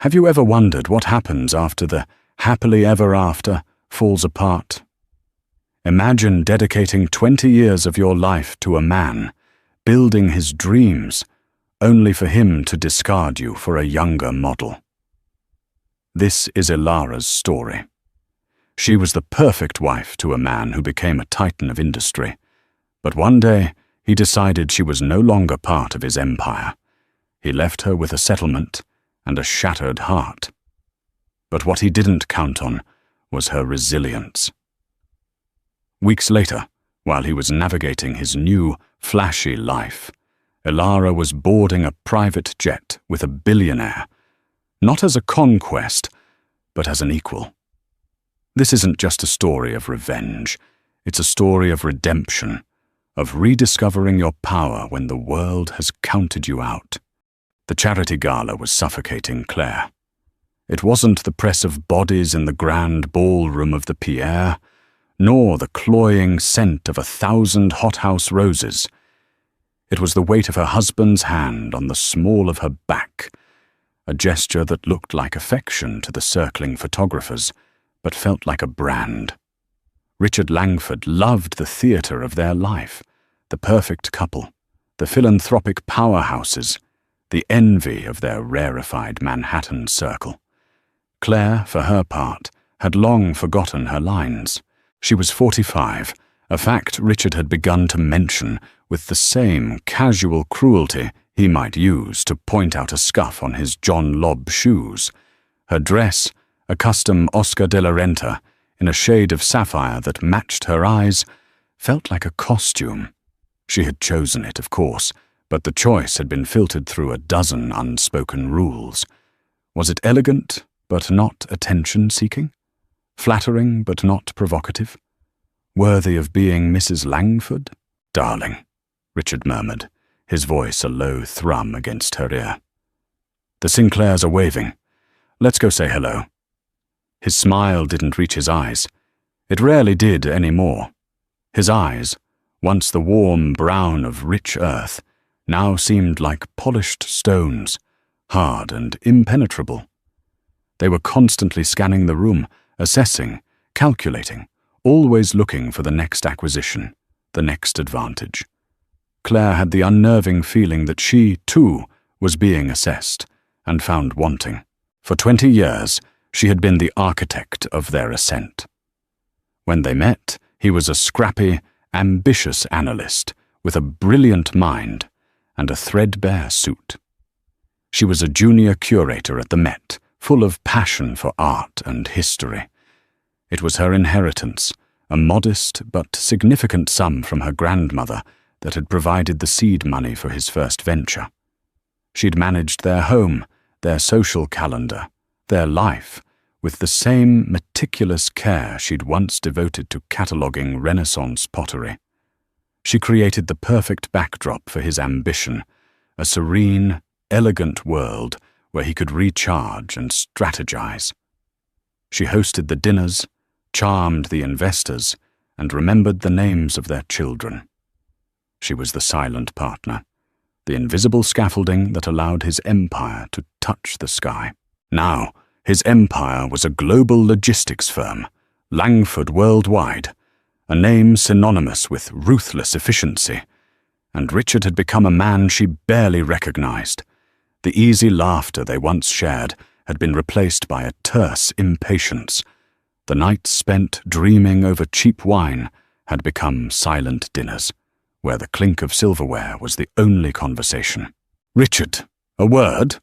Have you ever wondered what happens after the happily ever after falls apart? Imagine dedicating 20 years of your life to a man, building his dreams, only for him to discard you for a younger model. This is Ilara's story. She was the perfect wife to a man who became a titan of industry, but one day he decided she was no longer part of his empire. He left her with a settlement and a shattered heart. But what he didn't count on was her resilience. Weeks later, while he was navigating his new, flashy life, Ilara was boarding a private jet with a billionaire, not as a conquest, but as an equal. This isn't just a story of revenge, it's a story of redemption, of rediscovering your power when the world has counted you out. The charity gala was suffocating Claire. It wasn't the press of bodies in the grand ballroom of the Pierre, nor the cloying scent of 1,000 hothouse roses. It was the weight of her husband's hand on the small of her back, a gesture that looked like affection to the circling photographers, but felt like a brand. Richard Langford loved the theatre of their life, the perfect couple, the philanthropic powerhouses, the envy of their rarefied Manhattan circle. Claire, for her part, had long forgotten her lines. She was 45, a fact Richard had begun to mention with the same casual cruelty he might use to point out a scuff on his John Lobb shoes. Her dress, a custom Oscar de la Renta, in a shade of sapphire that matched her eyes, felt like a costume. She had chosen it, of course, but the choice had been filtered through a dozen unspoken rules. Was it elegant, but not attention-seeking? Flattering, but not provocative? Worthy of being Mrs. Langford? "Darling," Richard murmured, his voice a low thrum against her ear. "The Sinclairs are waving. Let's go say hello." His smile didn't reach his eyes. It rarely did any more. His eyes, once the warm brown of rich earth, now seemed like polished stones, hard and impenetrable. They were constantly scanning the room, assessing, calculating, always looking for the next acquisition, the next advantage. Claire had the unnerving feeling that she, too, was being assessed and found wanting. For 20 years, she had been the architect of their ascent. When they met, he was a scrappy, ambitious analyst with a brilliant mind and a threadbare suit. She was a junior curator at the Met, full of passion for art and history. It was her inheritance, a modest but significant sum from her grandmother that had provided the seed money for his first venture. She'd managed their home, their social calendar, their life, with the same meticulous care she'd once devoted to cataloguing Renaissance pottery. She created the perfect backdrop for his ambition, a serene, elegant world where he could recharge and strategize. She hosted the dinners, charmed the investors, and remembered the names of their children. She was the silent partner, the invisible scaffolding that allowed his empire to touch the sky. Now, his empire was a global logistics firm, Langford Worldwide, a name synonymous with ruthless efficiency, and Richard had become a man she barely recognized. The easy laughter they once shared had been replaced by a terse impatience. The nights spent dreaming over cheap wine had become silent dinners, where the clink of silverware was the only conversation. "Richard, a word?"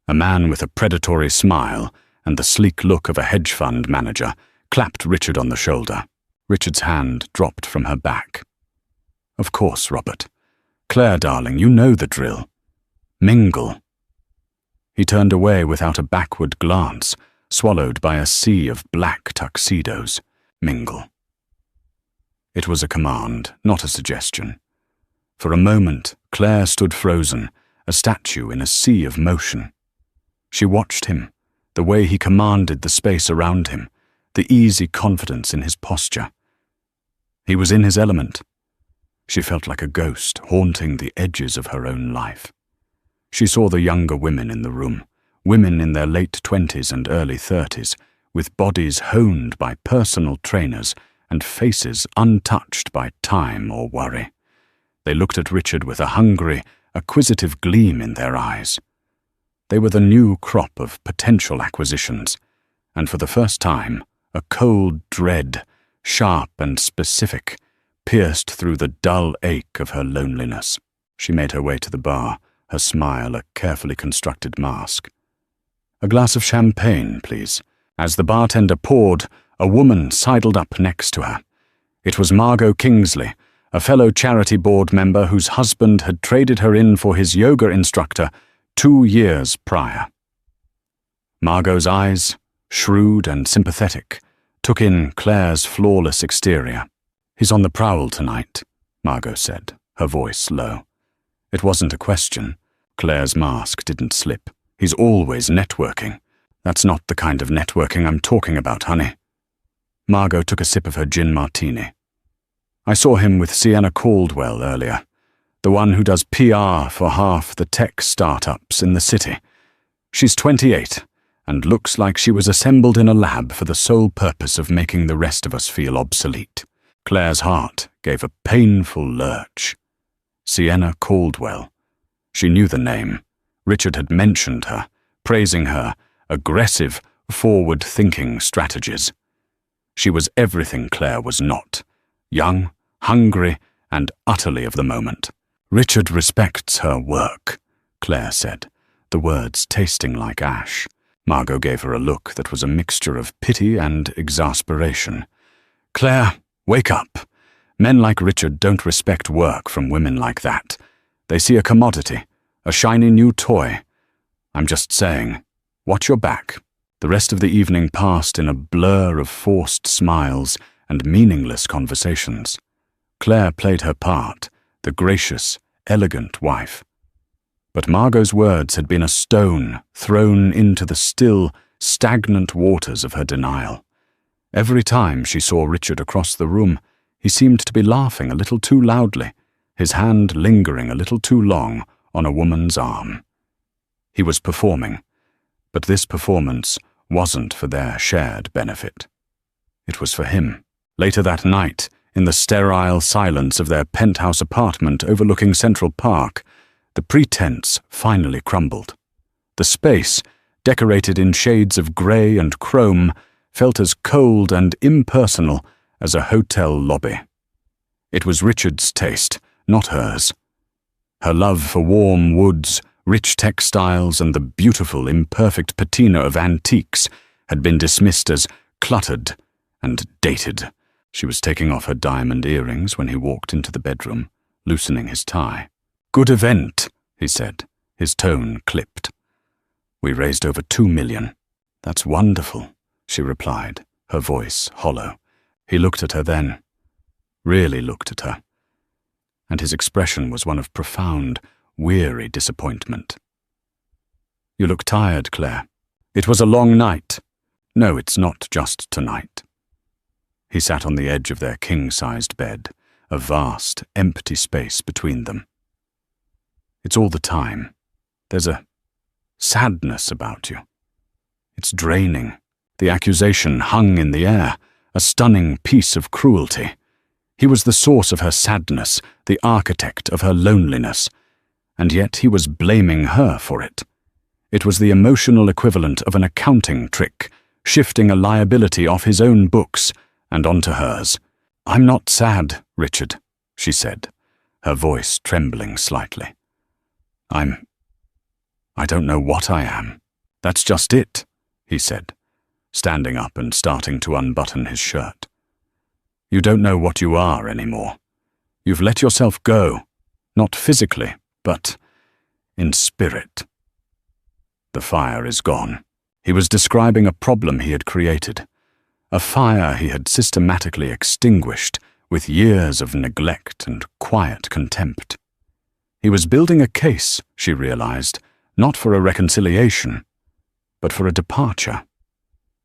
A man with a predatory smile and the sleek look of a hedge fund manager clapped Richard on the shoulder. Richard's hand dropped from her back. "Of course, Robert. Claire, darling, you know the drill. Mingle." He turned away without a backward glance, swallowed by a sea of black tuxedos. Mingle. It was a command, not a suggestion. For a moment, Claire stood frozen, a statue in a sea of motion. She watched him, the way he commanded the space around him, the easy confidence in his posture. He was in his element. She felt like a ghost haunting the edges of her own life. She saw the younger women in the room, women in their late 20s and early 30s, with bodies honed by personal trainers and faces untouched by time or worry. They looked at Richard with a hungry, acquisitive gleam in their eyes. They were the new crop of potential acquisitions, and for the first time, a cold dread, sharp and specific, pierced through the dull ache of her loneliness. She made her way to the bar, her smile a carefully constructed mask. "A glass of champagne, please." As the bartender poured, a woman sidled up next to her. It was Margot Kingsley, a fellow charity board member whose husband had traded her in for his yoga instructor 2 years prior. Margot's eyes, shrewd and sympathetic, took in Claire's flawless exterior. "He's on the prowl tonight," Margot said, her voice low. It wasn't a question. Claire's mask didn't slip. "He's always networking." "That's not the kind of networking I'm talking about, honey." Margot took a sip of her gin martini. "I saw him with Sienna Caldwell earlier, the one who does PR for half the tech startups in the city. She's 28 and looks like she was assembled in a lab for the sole purpose of making the rest of us feel obsolete." Claire's heart gave a painful lurch. Sienna Caldwell. She knew the name. Richard had mentioned her, praising her aggressive, forward-thinking strategies. She was everything Claire was not. Young, hungry, and utterly of the moment. "Richard respects her work," Claire said, the words tasting like ash. Margot gave her a look that was a mixture of pity and exasperation. "Claire, wake up. Men like Richard don't respect work from women like that. They see a commodity, a shiny new toy. I'm just saying, watch your back." The rest of the evening passed in a blur of forced smiles and meaningless conversations. Claire played her part, the gracious, elegant wife. But Margot's words had been a stone thrown into the still, stagnant waters of her denial. Every time she saw Richard across the room, he seemed to be laughing a little too loudly, his hand lingering a little too long on a woman's arm. He was performing, but this performance wasn't for their shared benefit. It was for him. Later that night, in the sterile silence of their penthouse apartment overlooking Central Park, the pretense finally crumbled. The space, decorated in shades of grey and chrome, felt as cold and impersonal as a hotel lobby. It was Richard's taste, not hers. Her love for warm woods, rich textiles, and the beautiful, imperfect patina of antiques had been dismissed as cluttered and dated. She was taking off her diamond earrings when he walked into the bedroom, loosening his tie. "Good event," he said, his tone clipped. "We raised over 2 million. "That's wonderful," she replied, her voice hollow. He looked at her then, really looked at her, and his expression was one of profound, weary disappointment. "You look tired, Claire. It was a long night." "No, it's not just tonight." He sat on the edge of their king-sized bed, a vast, empty space between them. "It's all the time. There's a sadness about you. It's draining." The accusation hung in the air, a stunning piece of cruelty. He was the source of her sadness, the architect of her loneliness, and yet he was blaming her for it. It was the emotional equivalent of an accounting trick, shifting a liability off his own books and onto hers. "I'm not sad, Richard," she said, her voice trembling slightly. I don't know what I am." "That's just it," he said, standing up and starting to unbutton his shirt. "You don't know what you are anymore. You've let yourself go, not physically, but in spirit. The fire is gone." He was describing a problem he had created, a fire he had systematically extinguished with years of neglect and quiet contempt. He was building a case, she realized, not for a reconciliation, but for a departure.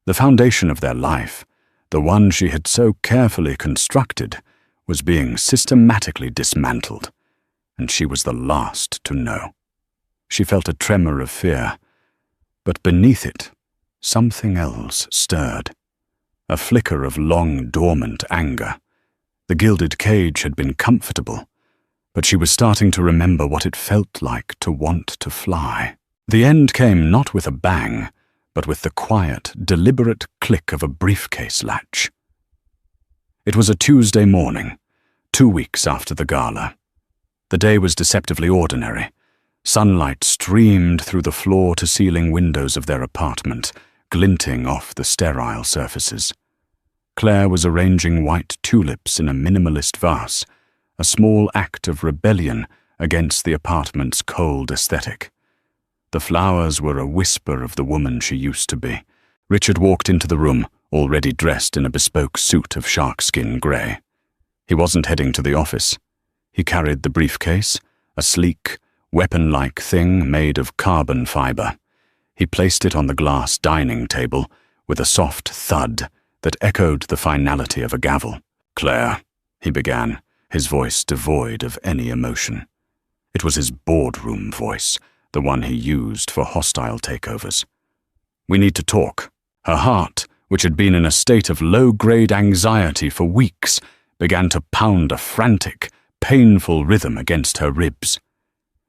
The foundation of their life, the one she had so carefully constructed, was being systematically dismantled, and she was the last to know. She felt a tremor of fear, But beneath it, something else stirred. A flicker of long dormant anger. The gilded cage had been comfortable, but she was starting to remember what it felt like to want to fly. The end came not with a bang, but with the quiet, deliberate click of a briefcase latch. It was a Tuesday morning, 2 weeks after the gala. The day was deceptively ordinary. Sunlight streamed through the floor-to-ceiling windows of their apartment, glinting off the sterile surfaces. Claire was arranging white tulips in a minimalist vase, a small act of rebellion against the apartment's cold aesthetic. The flowers were a whisper of the woman she used to be. Richard walked into the room, already dressed in a bespoke suit of sharkskin grey. He wasn't heading to the office. He carried the briefcase, a sleek, weapon-like thing made of carbon fibre. He placed it on the glass dining table with a soft thud that echoed the finality of a gavel. "Claire," he began, his voice devoid of any emotion. It was his boardroom voice, the one he used for hostile takeovers. "We need to talk." Her heart, which had been in a state of low-grade anxiety for weeks, began to pound a frantic, painful rhythm against her ribs.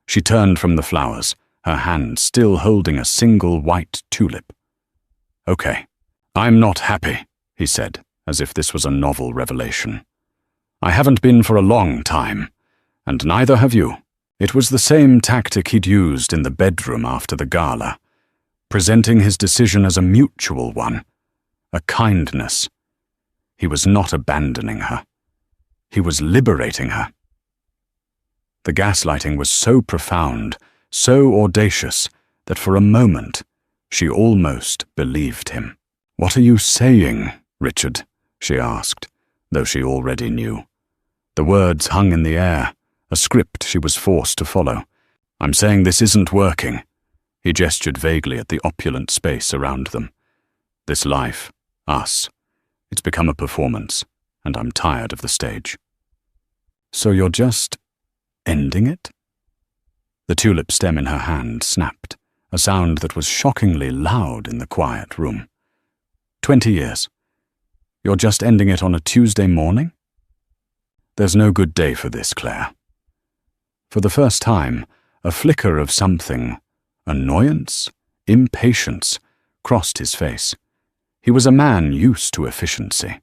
She turned from the flowers, her hand still holding a single white tulip. "Okay, I'm not happy," he said, as if this was a novel revelation. "I haven't been for a long time, and neither have you." It was the same tactic he'd used in the bedroom after the gala, presenting his decision as a mutual one, a kindness. He was not abandoning her. He was liberating her. The gaslighting was so profound, so audacious, that for a moment she almost believed him. "What are you saying, Richard?" she asked, though she already knew. The words hung in the air, a script she was forced to follow. "I'm saying this isn't working." He gestured vaguely at the opulent space around them. "This life, us, it's become a performance, and I'm tired of the stage." "So you're just ending it?" The tulip stem in her hand snapped, a sound that was shockingly loud in the quiet room. 20 years. You're just ending it on a Tuesday morning? There's no good day for this, Claire. For the first time, a flicker of something, annoyance, impatience, crossed his face. He was a man used to efficiency.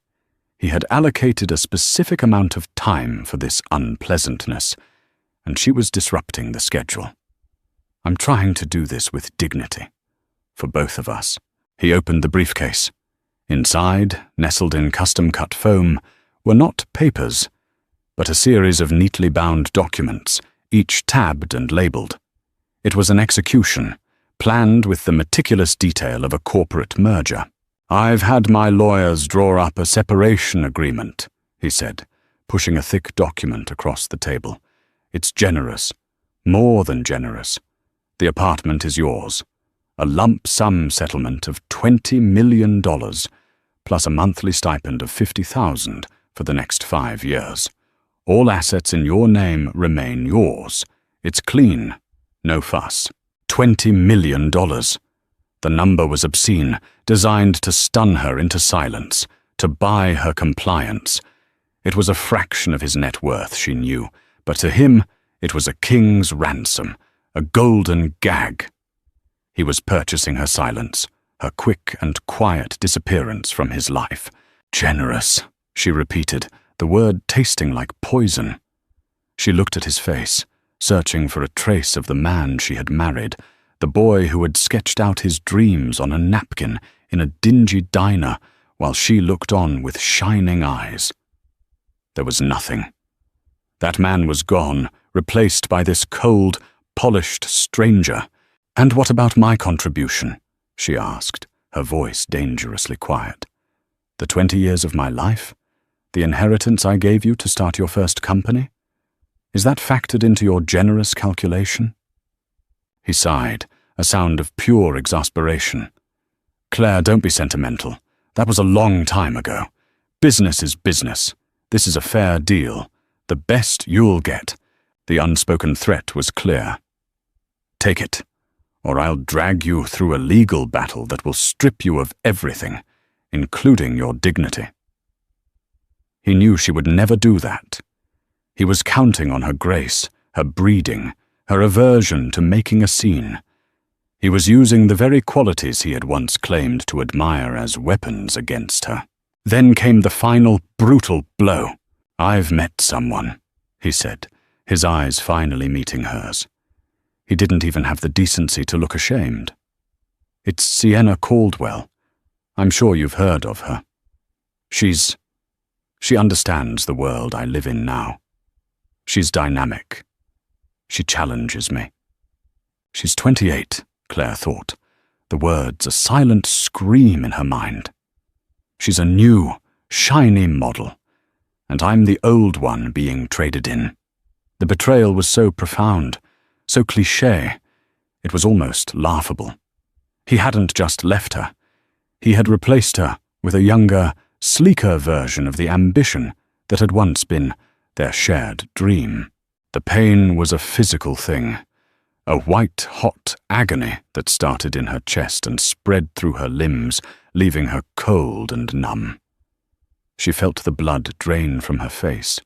He had allocated a specific amount of time for this unpleasantness, and she was disrupting the schedule. "I'm trying to do this with dignity. For both of us." He opened the briefcase. Inside, nestled in custom-cut foam, were not papers, but a series of neatly bound documents, each tabbed and labelled. It was an execution, planned with the meticulous detail of a corporate merger. "I've had my lawyers draw up a separation agreement," he said, pushing a thick document across the table. "It's generous, more than generous. The apartment is yours. A lump sum settlement of $20 million, plus a monthly stipend of $50,000 for the next 5 years. All assets in your name remain yours. It's clean, no fuss. $20 million. The number was obscene, designed to stun her into silence, to buy her compliance. It was a fraction of his net worth, she knew, but to him it was a king's ransom, a golden gag. He was purchasing her silence, her quick and quiet disappearance from his life. "Generous," she repeated, the word tasting like poison. She looked at his face, searching for a trace of the man she had married, the boy who had sketched out his dreams on a napkin in a dingy diner while she looked on with shining eyes. There was nothing. That man was gone, replaced by this cold, polished stranger. "And what about my contribution?" she asked, her voice dangerously quiet. "The 20 years of my life? The inheritance I gave you to start your first company? Is that factored into your generous calculation?" He sighed, a sound of pure exasperation. "Claire, don't be sentimental. That was a long time ago. Business is business. This is a fair deal. The best you'll get." The unspoken threat was clear. "Take it, or I'll drag you through a legal battle that will strip you of everything, including your dignity." He knew she would never do that. He was counting on her grace, her breeding, her aversion to making a scene. He was using the very qualities he had once claimed to admire as weapons against her. Then came the final, brutal blow. "I've met someone," he said, his eyes finally meeting hers. He didn't even have the decency to look ashamed. "It's Sienna Caldwell. I'm sure you've heard of her. She understands the world I live in now. She's dynamic. She challenges me." She's 28, Claire thought, the words a silent scream in her mind. "She's a new, shiny model, and I'm the old one being traded in." The betrayal was so profound, so cliché, it was almost laughable. He hadn't just left her. He had replaced her with a younger, sleeker version of the ambition that had once been their shared dream. The pain was a physical thing, a white-hot agony that started in her chest and spread through her limbs, leaving her cold and numb. She felt the blood drain from her face.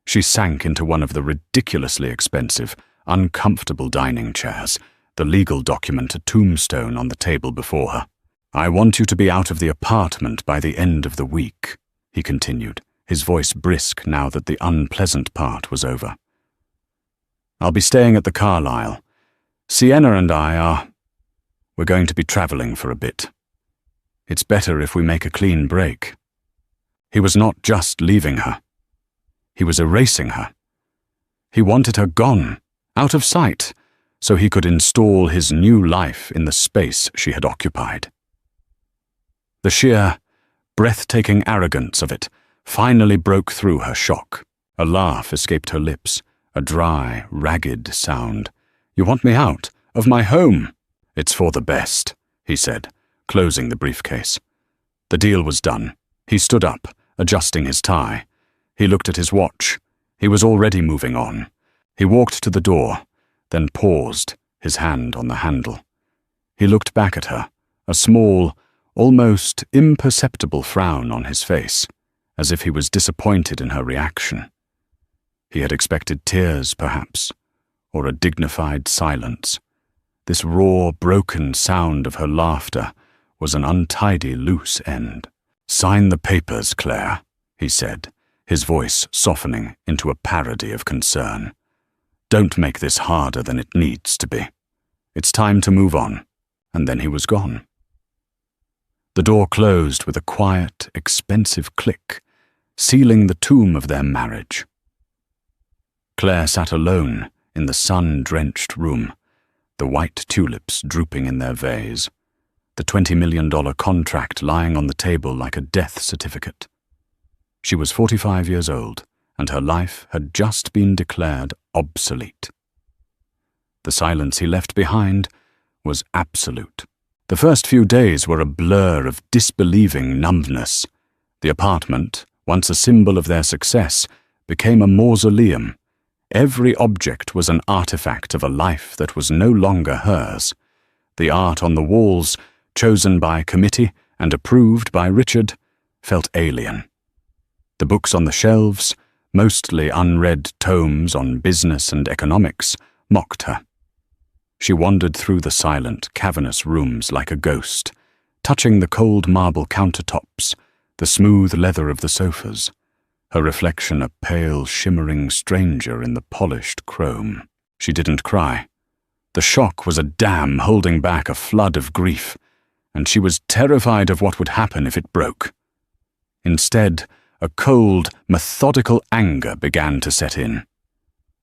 She sank into one of the ridiculously expensive, uncomfortable dining chairs, the legal document a tombstone on the table before her. "I want you to be out of the apartment by the end of the week," he continued, his voice brisk now that the unpleasant part was over. "I'll be staying at the Carlisle. Sienna and we're going to be traveling for a bit. It's better if we make a clean break." He was not just leaving her. He was erasing her. He wanted her gone, out of sight, so he could install his new life in the space she had occupied. The sheer, breathtaking arrogance of it finally broke through her shock. A laugh escaped her lips, a dry, ragged sound. "You want me out? Of my home?" "It's for the best," he said, closing the briefcase. The deal was done. He stood up, adjusting his tie. He looked at his watch. He was already moving on. He walked to the door, then paused, his hand on the handle. He looked back at her, a small, almost imperceptible frown on his face, as if he was disappointed in her reaction. He had expected tears, perhaps, or a dignified silence. This raw, broken sound of her laughter was an untidy loose end. "Sign the papers, Claire," he said, his voice softening into a parody of concern. "Don't make this harder than it needs to be. It's time to move on." And then he was gone. The door closed with a quiet, expensive click, sealing the tomb of their marriage. Claire sat alone in the sun-drenched room, the white tulips drooping in their vase, the $20 million contract lying on the table like a death certificate. She was 45 years old, and her life had just been declared obsolete. The silence he left behind was absolute. The first few days were a blur of disbelieving numbness. The apartment, once a symbol of their success, became a mausoleum. Every object was an artifact of a life that was no longer hers. The art on the walls, chosen by committee and approved by Richard, felt alien. The books on the shelves, mostly unread tomes on business and economics, mocked her. She wandered through the silent, cavernous rooms like a ghost, touching the cold marble countertops, the smooth leather of the sofas, her reflection a pale, shimmering stranger in the polished chrome. She didn't cry. The shock was a dam holding back a flood of grief, and she was terrified of what would happen if it broke. Instead, a cold, methodical anger began to set in.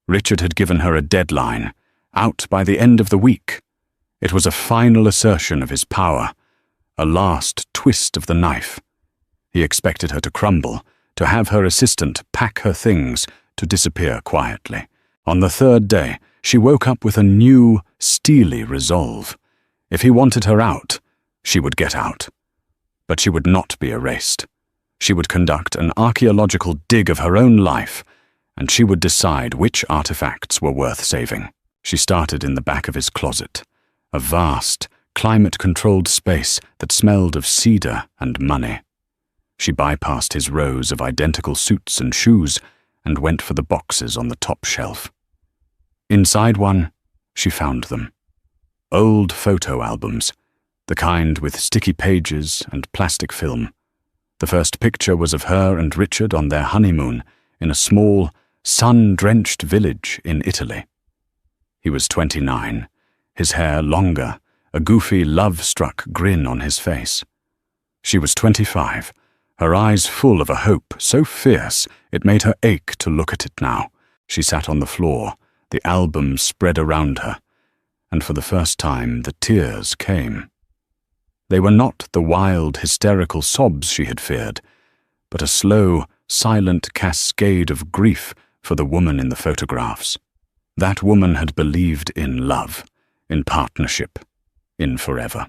Richard had given her a deadline, out by the end of the week. It was a final assertion of his power, a last twist of the knife. He expected her to crumble, to have her assistant pack her things, to disappear quietly. On the third day, she woke up with a new, steely resolve. If he wanted her out, she would get out. But she would not be erased. She would conduct an archaeological dig of her own life, and she would decide which artifacts were worth saving. She started in the back of his closet, a vast, climate-controlled space that smelled of cedar and money. She bypassed his rows of identical suits and shoes and went for the boxes on the top shelf. Inside one, she found them. Old photo albums, the kind with sticky pages and plastic film. The first picture was of her and Richard on their honeymoon in a small, sun-drenched village in Italy. He was 29, his hair longer, a goofy, love-struck grin on his face. She was 25, her eyes full of a hope so fierce it made her ache to look at it now. She sat on the floor, the album spread around her, and for the first time the tears came. They were not the wild, hysterical sobs she had feared, but a slow, silent cascade of grief for the woman in the photographs. That woman had believed in love, in partnership, in forever.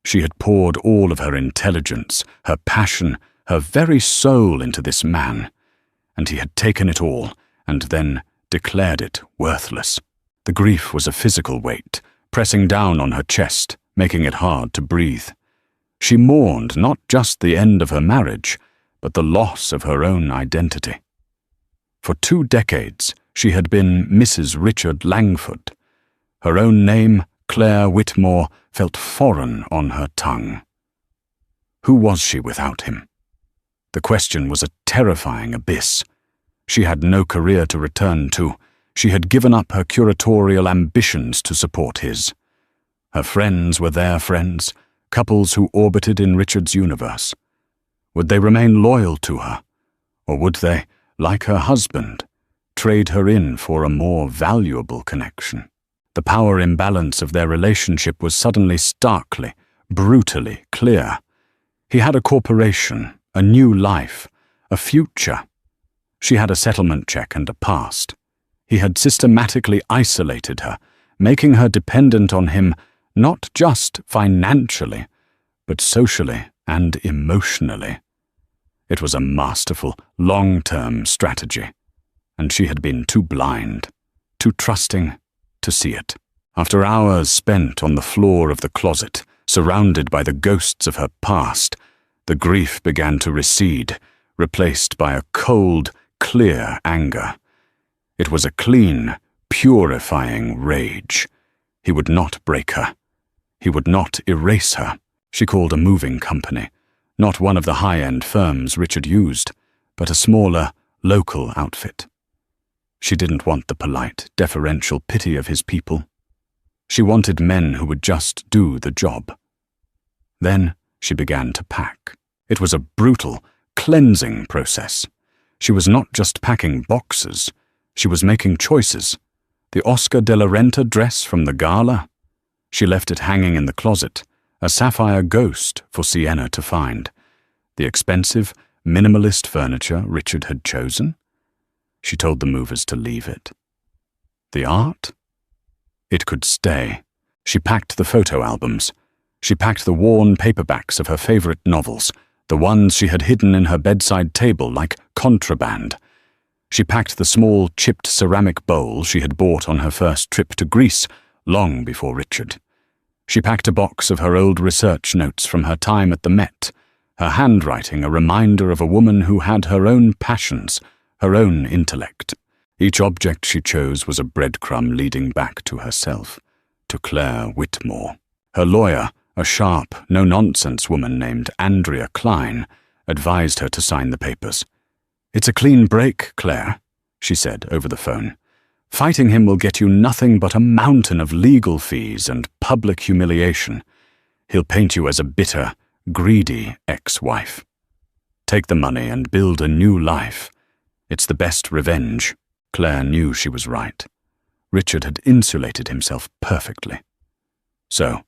She had poured all of her intelligence, her passion, her very soul into this man, and he had taken it all and then declared it worthless. The grief was a physical weight, pressing down on her chest, making it hard to breathe. She mourned not just the end of her marriage, but the loss of her own identity. For 2 decades, she had been Mrs. Richard Langford. Her own name, Claire Whitmore, felt foreign on her tongue. Who was she without him? The question was a terrifying abyss. She had no career to return to. She had given up her curatorial ambitions to support his. Her friends were their friends, couples who orbited in Richard's universe. Would they remain loyal to her? Or would they, like her husband, trade her in for a more valuable connection? The power imbalance of their relationship was suddenly starkly, brutally clear. He had a corporation, a new life, a future. She had a settlement check and a past. He had systematically isolated her, making her dependent on him not just financially, but socially and emotionally. It was a masterful, long-term strategy, and she had been too blind, too trusting to see it. After hours spent on the floor of the closet, surrounded by the ghosts of her past, the grief began to recede, replaced by a cold, clear anger. It was a clean, purifying rage. He would not break her. He would not erase her. She called a moving company, not one of the high-end firms Richard used, but a smaller, local outfit. She didn't want the polite, deferential pity of his people. She wanted men who would just do the job. Then she began to pack. It was a brutal, cleansing process. She was not just packing boxes. She was making choices. The Oscar de la Renta dress from the gala? She left it hanging in the closet, a sapphire ghost for Sienna to find. The expensive, minimalist furniture Richard had chosen? She told the movers to leave it. The art? It could stay. She packed the photo albums. She packed the worn paperbacks of her favorite novels, the ones she had hidden in her bedside table like contraband. She packed the small chipped ceramic bowl she had bought on her first trip to Greece, long before Richard. She packed a box of her old research notes from her time at the Met, her handwriting a reminder of a woman who had her own passions, her own intellect. Each object she chose was a breadcrumb leading back to herself, to Claire Whitmore. Her lawyer, a sharp, no-nonsense woman named Andrea Klein, advised her to sign the papers. "It's a clean break, Claire," she said over the phone. "Fighting him will get you nothing but a mountain of legal fees and public humiliation. He'll paint you as a bitter, greedy ex-wife. Take the money and build a new life. It's the best revenge." Claire knew she was right. Richard had insulated himself perfectly. So,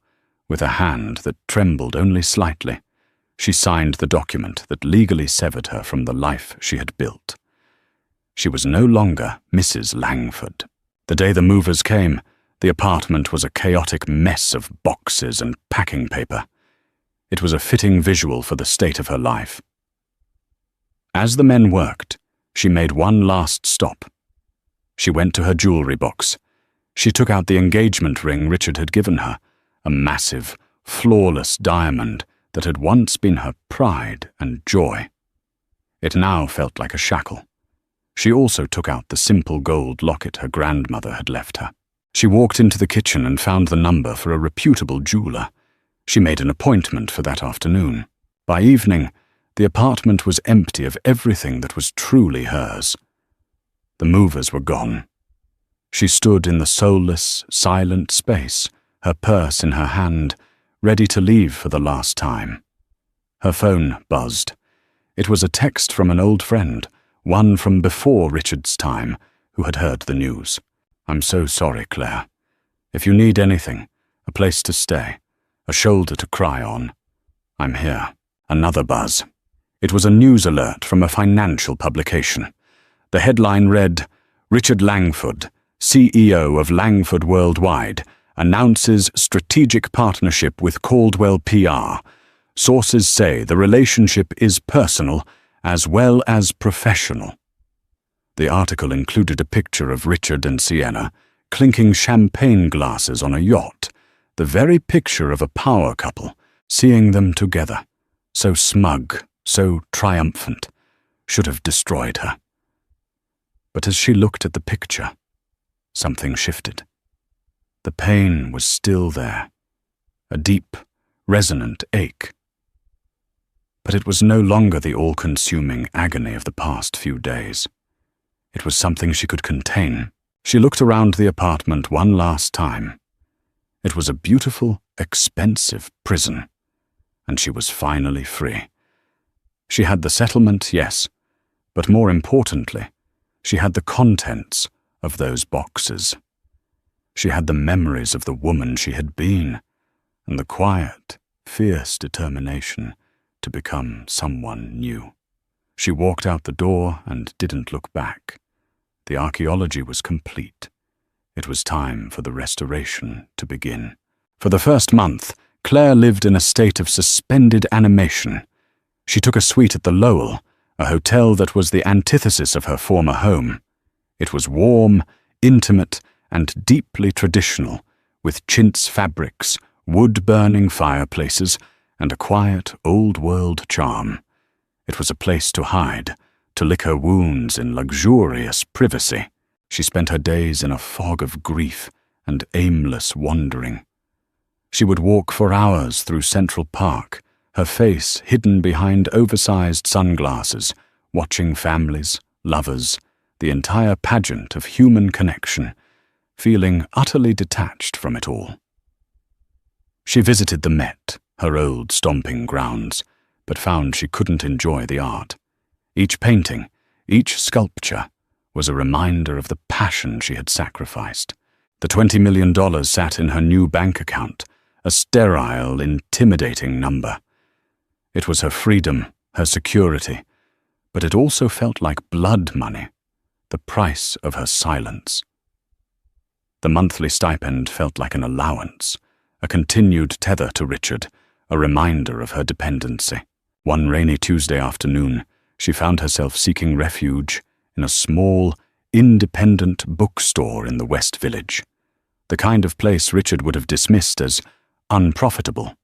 with a hand that trembled only slightly, she signed the document that legally severed her from the life she had built. She was no longer Mrs. Langford. The day the movers came, the apartment was a chaotic mess of boxes and packing paper. It was a fitting visual for the state of her life. As the men worked, she made one last stop. She went to her jewelry box. She took out the engagement ring Richard had given her, a massive, flawless diamond that had once been her pride and joy. It now felt like a shackle. She also took out the simple gold locket her grandmother had left her. She walked into the kitchen and found the number for a reputable jeweler. She made an appointment for that afternoon. By evening, the apartment was empty of everything that was truly hers. The movers were gone. She stood in the soulless, silent space, her purse in her hand, ready to leave for the last time. Her phone buzzed. It was a text from an old friend, one from before Richard's time, who had heard the news. "I'm so sorry, Claire. If you need anything, a place to stay, a shoulder to cry on, I'm here." Another buzz. It was a news alert from a financial publication. The headline read, "Richard Langford, CEO of Langford Worldwide, announces strategic partnership with Caldwell PR. Sources say the relationship is personal as well as professional." The article included a picture of Richard and Sienna clinking champagne glasses on a yacht, the very picture of a power couple, seeing them together, so smug, so triumphant, should have destroyed her. But as she looked at the picture, something shifted. The pain was still there, a deep, resonant ache. But it was no longer the all-consuming agony of the past few days. It was something she could contain. She looked around the apartment one last time. It was a beautiful, expensive prison, and she was finally free. She had the settlement, yes, but more importantly, she had the contents of those boxes. She had the memories of the woman she had been, and the quiet, fierce determination to become someone new. She walked out the door and didn't look back. The archaeology was complete. It was time for the restoration to begin. For the first month, Claire lived in a state of suspended animation. She took a suite at the Lowell, a hotel that was the antithesis of her former home. It was warm, intimate, and deeply traditional, with chintz fabrics, wood-burning fireplaces, and a quiet, old-world charm. It was a place to hide, to lick her wounds in luxurious privacy. She spent her days in a fog of grief and aimless wandering. She would walk for hours through Central Park, her face hidden behind oversized sunglasses, watching families, lovers, the entire pageant of human connection, feeling utterly detached from it all. She visited the Met, her old stomping grounds, but found she couldn't enjoy the art. Each painting, each sculpture, was a reminder of the passion she had sacrificed. The $20 million sat in her new bank account, a sterile, intimidating number. It was her freedom, her security, but it also felt like blood money, the price of her silence. The monthly stipend felt like an allowance, a continued tether to Richard, a reminder of her dependency. One rainy Tuesday afternoon, she found herself seeking refuge in a small, independent bookstore in the West Village, the kind of place Richard would have dismissed as unprofitable.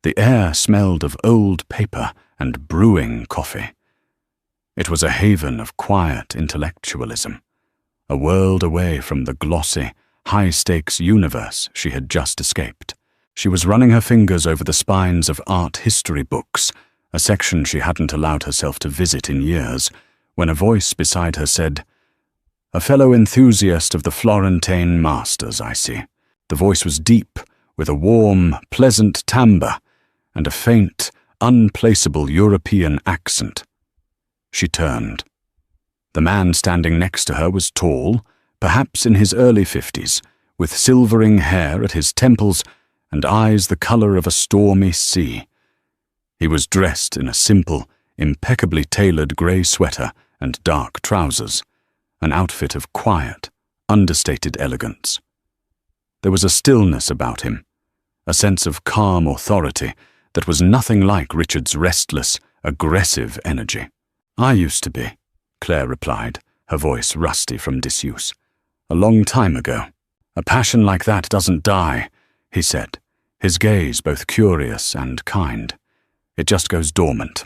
The air smelled of old paper and brewing coffee. It was a haven of quiet intellectualism, a world away from the glossy, high-stakes universe she had just escaped. She was running her fingers over the spines of art history books, a section she hadn't allowed herself to visit in years, when a voice beside her said, "A fellow enthusiast of the Florentine masters, I see." The voice was deep, with a warm, pleasant timbre, and a faint, unplaceable European accent. She turned. The man standing next to her was tall, perhaps in his early 50s, with silvering hair at his temples and eyes the color of a stormy sea. He was dressed in a simple, impeccably tailored grey sweater and dark trousers, an outfit of quiet, understated elegance. There was a stillness about him, a sense of calm authority that was nothing like Richard's restless, aggressive energy. "I used to be," Claire replied, her voice rusty from disuse. "A long time ago." "A passion like that doesn't die," he said, his gaze both curious and kind. "It just goes dormant."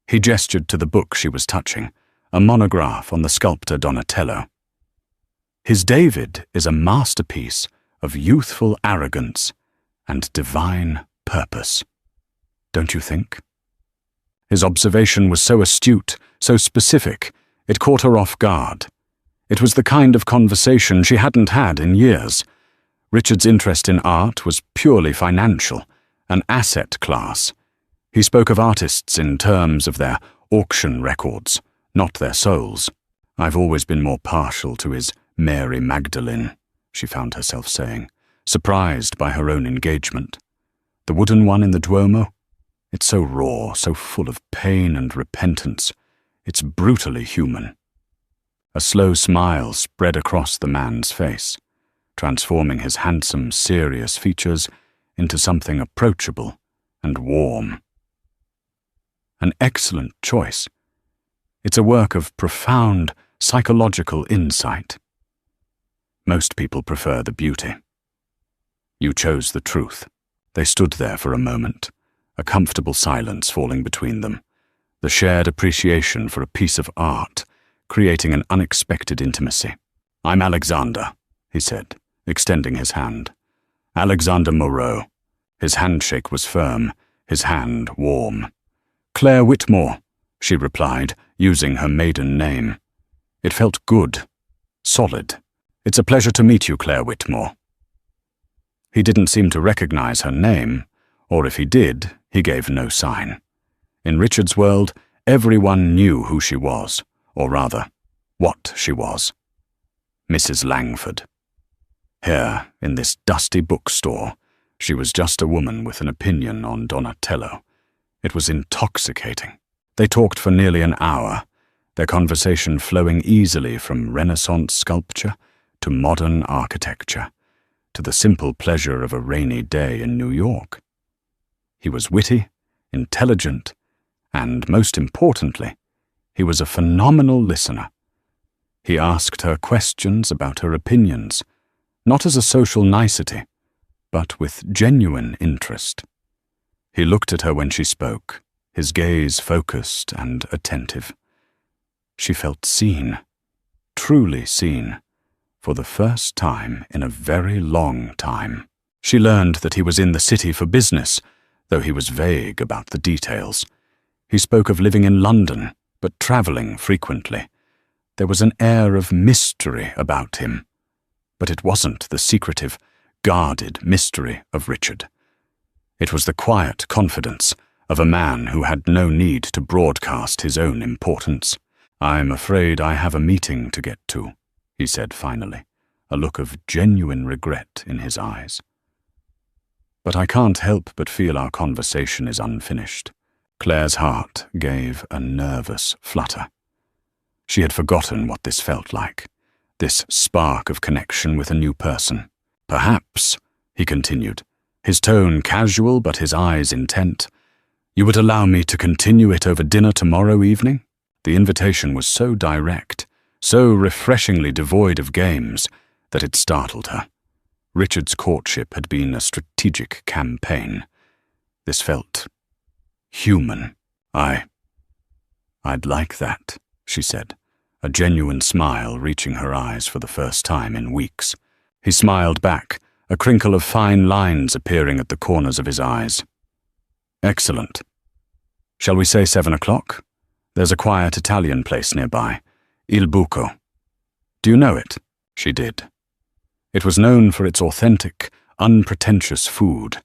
He gestured to the book she was touching, a monograph on the sculptor Donatello. "His David is a masterpiece of youthful arrogance and divine purpose. Don't you think?" His observation was so astute, so specific, it caught her off guard. It was the kind of conversation she hadn't had in years. Richard's interest in art was purely financial, an asset class. He spoke of artists in terms of their auction records, not their souls. "I've always been more partial to his Mary Magdalene," she found herself saying, surprised by her own engagement. "The wooden one in the Duomo? It's so raw, so full of pain and repentance. It's brutally human." A slow smile spread across the man's face, transforming his handsome, serious features into something approachable and warm. "An excellent choice. It's a work of profound psychological insight. Most people prefer the beauty. You chose the truth." They stood there for a moment, a comfortable silence falling between them, the shared appreciation for a piece of art, creating an unexpected intimacy. "I'm Alexander," he said, extending his hand. "Alexander Moreau." His handshake was firm, his hand warm. "Claire Whitmore," she replied, using her maiden name. It felt good, solid. "It's a pleasure to meet you, Claire Whitmore." He didn't seem to recognize her name, or if he did, he gave no sign. In Richard's world, everyone knew who she was, or rather, what she was. Mrs. Langford. Here, in this dusty bookstore, she was just a woman with an opinion on Donatello. It was intoxicating. They talked for nearly an hour, their conversation flowing easily from Renaissance sculpture to modern architecture, to the simple pleasure of a rainy day in New York. He was witty, intelligent, and, most importantly, he was a phenomenal listener. He asked her questions about her opinions, not as a social nicety, but with genuine interest. He looked at her when she spoke, his gaze focused and attentive. She felt seen, truly seen, for the first time in a very long time. She learned that he was in the city for business, though he was vague about the details. He spoke of living in London, but traveling frequently. There was an air of mystery about him, but it wasn't the secretive, guarded mystery of Richard. It was the quiet confidence of a man who had no need to broadcast his own importance. "I'm afraid I have a meeting to get to," he said finally, a look of genuine regret in his eyes. "But I can't help but feel our conversation is unfinished." Claire's heart gave a nervous flutter. She had forgotten what this felt like, this spark of connection with a new person. "Perhaps," he continued, his tone casual but his eyes intent, "you would allow me to continue it over dinner tomorrow evening?" The invitation was so direct, so refreshingly devoid of games, that it startled her. Richard's courtship had been a strategic campaign. This felt human. I'd like that," she said, a genuine smile reaching her eyes for the first time in weeks. He smiled back, a crinkle of fine lines appearing at the corners of his eyes. "Excellent. Shall we say 7 o'clock? There's a quiet Italian place nearby, Il Buco. Do you know it?" She did. It was known for its authentic, unpretentious food,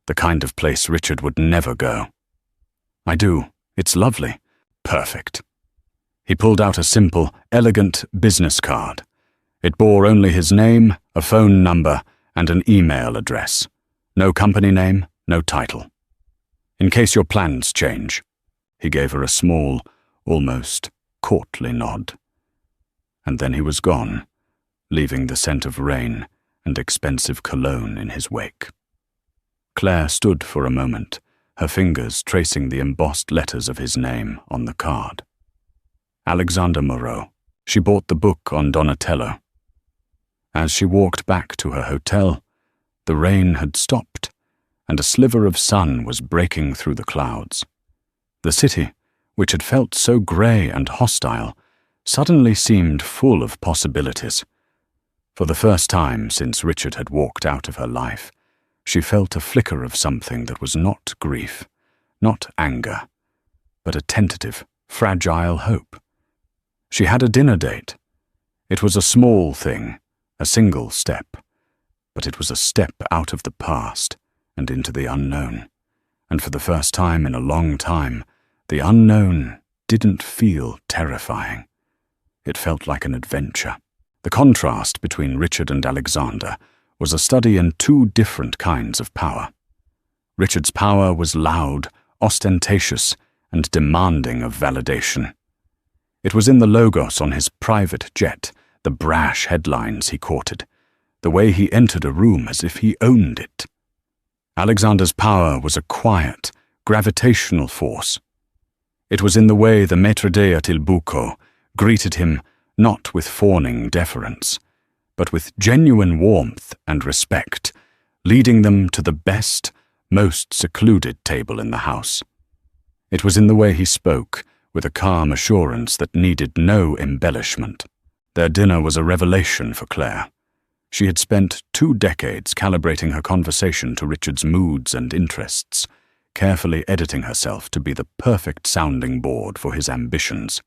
the kind of place Richard would never go. "I do. It's lovely." "Perfect." He pulled out a simple, elegant business card. It bore only his name, a phone number, and an email address. No company name, no title. "In case your plans change." He gave her a small, almost courtly nod. And then he was gone, leaving the scent of rain and expensive cologne in his wake. Claire stood for a moment, her fingers tracing the embossed letters of his name on the card. Alexander Moreau. She bought the book on Donatello. As she walked back to her hotel, the rain had stopped, and a sliver of sun was breaking through the clouds. The city, which had felt so grey and hostile, suddenly seemed full of possibilities. For the first time since Richard had walked out of her life, she felt a flicker of something that was not grief, not anger, but a tentative, fragile hope. She had a dinner date. It was a small thing, a single step, but it was a step out of the past and into the unknown. And for the first time in a long time, the unknown didn't feel terrifying. It felt like an adventure. The contrast between Richard and Alexander was a study in two different kinds of power. Richard's power was loud, ostentatious, and demanding of validation. It was in the logos on his private jet, the brash headlines he courted, the way he entered a room as if he owned it. Alexander's power was a quiet, gravitational force. It was in the way the maître d' at Il Bucco greeted him not with fawning deference, but with genuine warmth and respect, leading them to the best, most secluded table in the house. It was in the way he spoke, with a calm assurance that needed no embellishment. Their dinner was a revelation for Claire. She had spent 2 decades calibrating her conversation to Richard's moods and interests, carefully editing herself to be the perfect sounding board for his ambitions.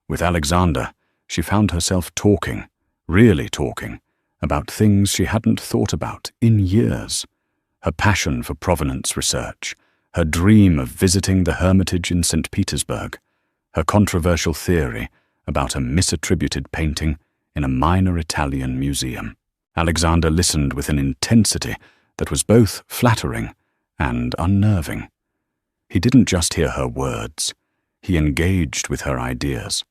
With Alexander, she found herself talking, really talking, about things she hadn't thought about in years. Her passion for provenance research, her dream of visiting the Hermitage in St. Petersburg, her controversial theory about a misattributed painting in a minor Italian museum. Alexander listened with an intensity that was both flattering and unnerving. He didn't just hear her words, he engaged with her ideas.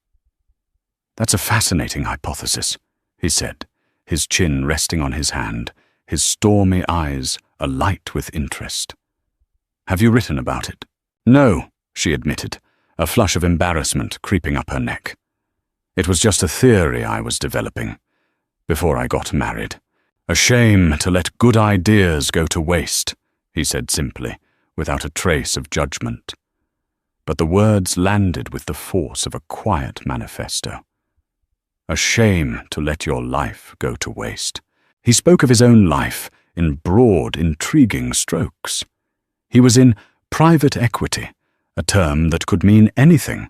"That's a fascinating hypothesis," he said, his chin resting on his hand, his stormy eyes alight with interest. "Have you written about it?" "No," she admitted, a flush of embarrassment creeping up her neck. "It was just a theory I was developing before I got married. A shame to let good ideas go to waste," he said simply, without a trace of judgment. But the words landed with the force of a quiet manifesto. A shame to let your life go to waste. He spoke of his own life in broad, intriguing strokes. He was in private equity, a term that could mean anything,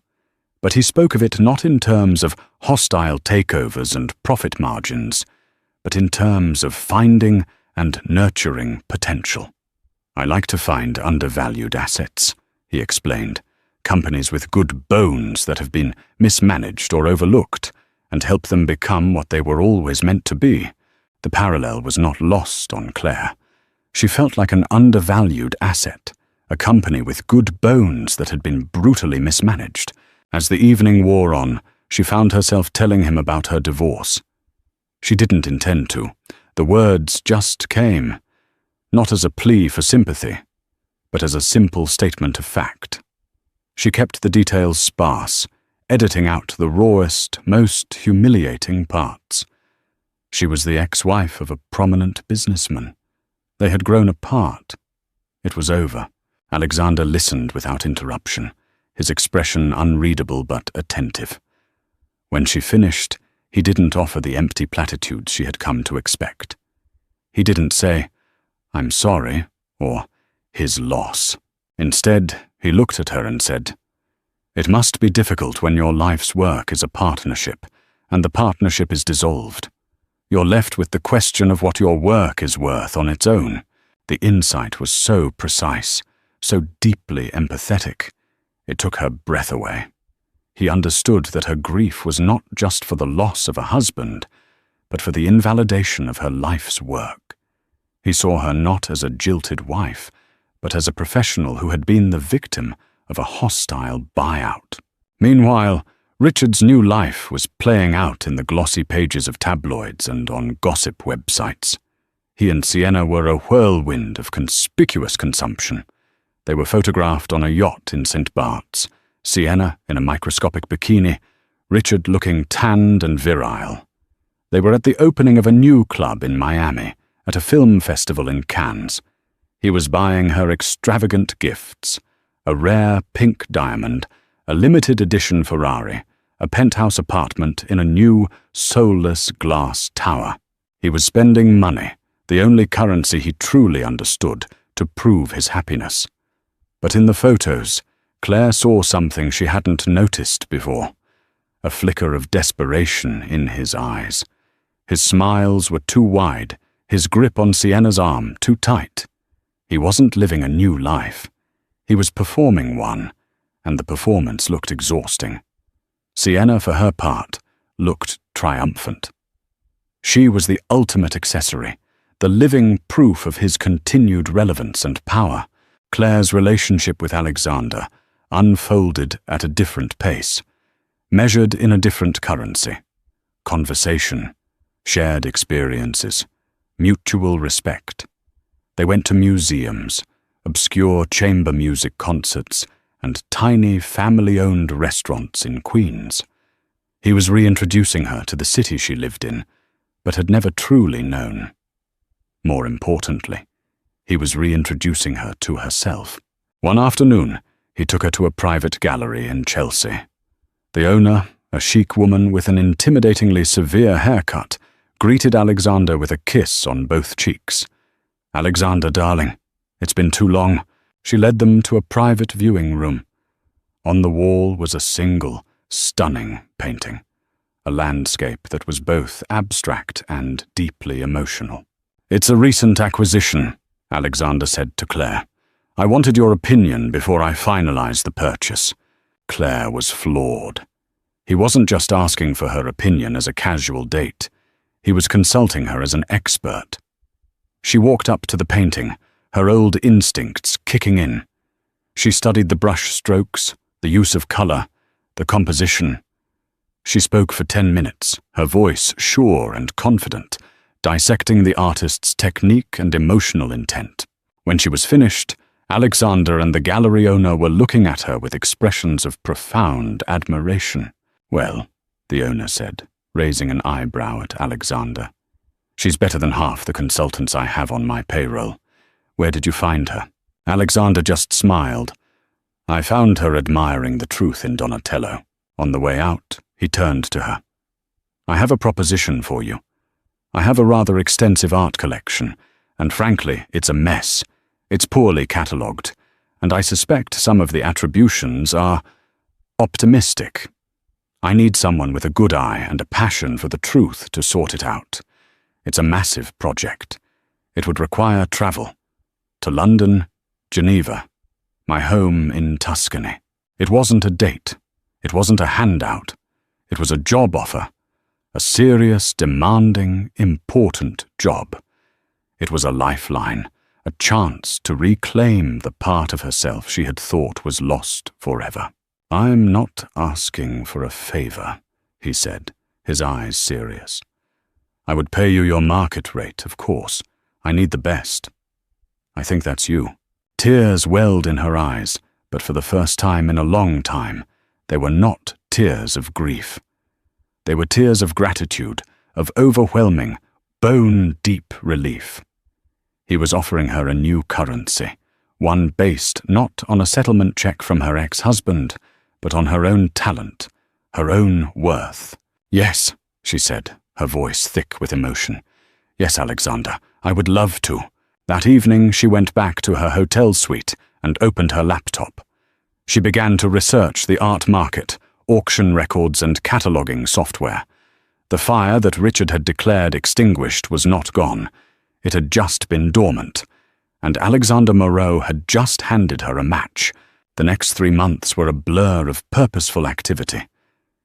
but he spoke of it not in terms of hostile takeovers and profit margins, but in terms of finding and nurturing potential. "I like to find undervalued assets," he explained, "companies with good bones that have been mismanaged or overlooked, and help them become what they were always meant to be." The parallel was not lost on Claire. She felt like an undervalued asset, a company with good bones that had been brutally mismanaged. As the evening wore on, she found herself telling him about her divorce. She didn't intend to. The words just came, not as a plea for sympathy, but as a simple statement of fact. She kept the details sparse, editing out the rawest, most humiliating parts. She was the ex-wife of a prominent businessman. They had grown apart. It was over. Alexander listened without interruption, his expression unreadable but attentive. When she finished, he didn't offer the empty platitudes she had come to expect. He didn't say, "I'm sorry," or "his loss." Instead, he looked at her and said, "It must be difficult when your life's work is a partnership, and the partnership is dissolved. You're left with the question of what your work is worth on its own." The insight was so precise, so deeply empathetic. It took her breath away. He understood that her grief was not just for the loss of a husband, but for the invalidation of her life's work. He saw her not as a jilted wife, but as a professional who had been the victim of a hostile buyout. Meanwhile, Richard's new life was playing out in the glossy pages of tabloids and on gossip websites. He and Sienna were a whirlwind of conspicuous consumption. They were photographed on a yacht in St. Bart's, Sienna in a microscopic bikini, Richard looking tanned and virile. They were at the opening of a new club in Miami, at a film festival in Cannes. He was buying her extravagant gifts, a rare pink diamond, a limited edition Ferrari, a penthouse apartment in a new, soulless glass tower. He was spending money, the only currency he truly understood, to prove his happiness. But in the photos, Claire saw something she hadn't noticed before, a flicker of desperation in his eyes. His smiles were too wide, his grip on Sienna's arm too tight. He wasn't living a new life. He was performing one, and the performance looked exhausting. Sienna, for her part, looked triumphant. She was the ultimate accessory, the living proof of his continued relevance and power. Claire's relationship with Alexander unfolded at a different pace, measured in a different currency. Conversation, shared experiences, mutual respect. They went to museums, obscure chamber music concerts, and tiny family-owned restaurants in Queens. He was reintroducing her to the city she lived in, but had never truly known. More importantly, he was reintroducing her to herself. One afternoon, he took her to a private gallery in Chelsea. The owner, a chic woman with an intimidatingly severe haircut, greeted Alexander with a kiss on both cheeks. "Alexander, darling, it's been too long." She led them to a private viewing room. On the wall was a single, stunning painting, a landscape that was both abstract and deeply emotional. "It's a recent acquisition," Alexander said to Claire. "I wanted your opinion before I finalized the purchase." Claire was floored. He wasn't just asking for her opinion as a casual date. He was consulting her as an expert. She walked up to the painting, her old instincts kicking in. She studied the brush strokes, the use of color, the composition. She spoke for 10 minutes, her voice sure and confident, dissecting the artist's technique and emotional intent. When she was finished, Alexander and the gallery owner were looking at her with expressions of profound admiration. "Well," the owner said, raising an eyebrow at Alexander, "she's better than half the consultants I have on my payroll. Where did you find her?" Alexander just smiled. "I found her admiring the truth in Donatello. On the way out, he turned to her. I have a proposition for you. I have a rather extensive art collection, and frankly, it's a mess. It's poorly catalogued, and I suspect some of the attributions are optimistic. I need someone with a good eye and a passion for the truth to sort it out. It's a massive project. It would require travel. To London, Geneva, my home in Tuscany. It wasn't a date. It wasn't a handout. It was a job offer. A serious, demanding, important job. It was a lifeline, a chance to reclaim the part of herself she had thought was lost forever. "I'm not asking for a favor," he said, his eyes serious. "I would pay you your market rate, of course. I need the best. I think that's you." Tears welled in her eyes, but for the first time in a long time, they were not tears of grief. They were tears of gratitude, of overwhelming, bone-deep relief. He was offering her a new currency, one based not on a settlement check from her ex-husband, but on her own talent, her own worth. "Yes," she said, her voice thick with emotion. "Yes, Alexander, I would love to." That evening, she went back to her hotel suite and opened her laptop. She began to research the art market, auction records and cataloging software. The fire that Richard had declared extinguished was not gone. It had just been dormant, and Alexander Moreau had just handed her a match. The next 3 months were a blur of purposeful activity.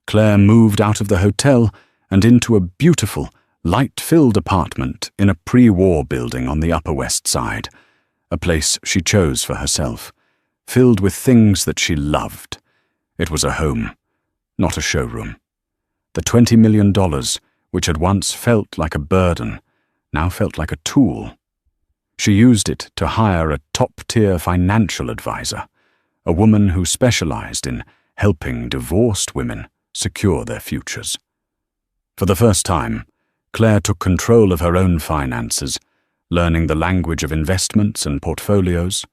Claire moved out of the hotel and into a beautiful, light-filled apartment in a pre-war building on the Upper West Side, a place she chose for herself, filled with things that she loved. It was a home, not a showroom. The $20 million, which had once felt like a burden, now felt like a tool. She used it to hire a top-tier financial advisor, a woman who specialized in helping divorced women secure their futures. For the first time, Claire took control of her own finances, learning the language of investments and portfolios,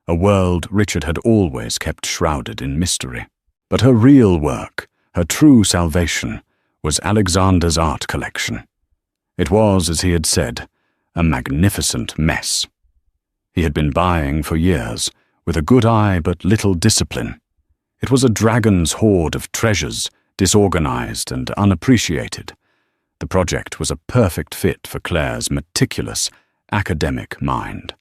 a world Richard had always kept shrouded in mystery. But her real work, her true salvation, was Alexander's art collection. It was, as he had said, a magnificent mess. He had been buying for years, with a good eye but little discipline. It was a dragon's hoard of treasures, disorganized and unappreciated. The project was a perfect fit for Claire's meticulous, academic mind.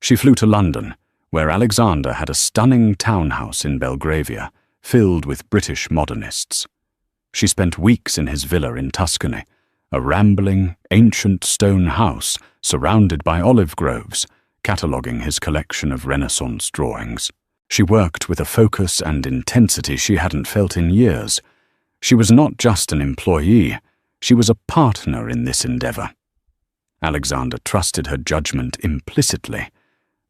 She flew to London, where Alexander had a stunning townhouse in Belgravia, filled with British modernists. She spent weeks in his villa in Tuscany, a rambling, ancient stone house surrounded by olive groves, cataloguing his collection of Renaissance drawings. She worked with a focus and intensity she hadn't felt in years. She was not just an employee, she was a partner in this endeavor. Alexander trusted her judgment implicitly.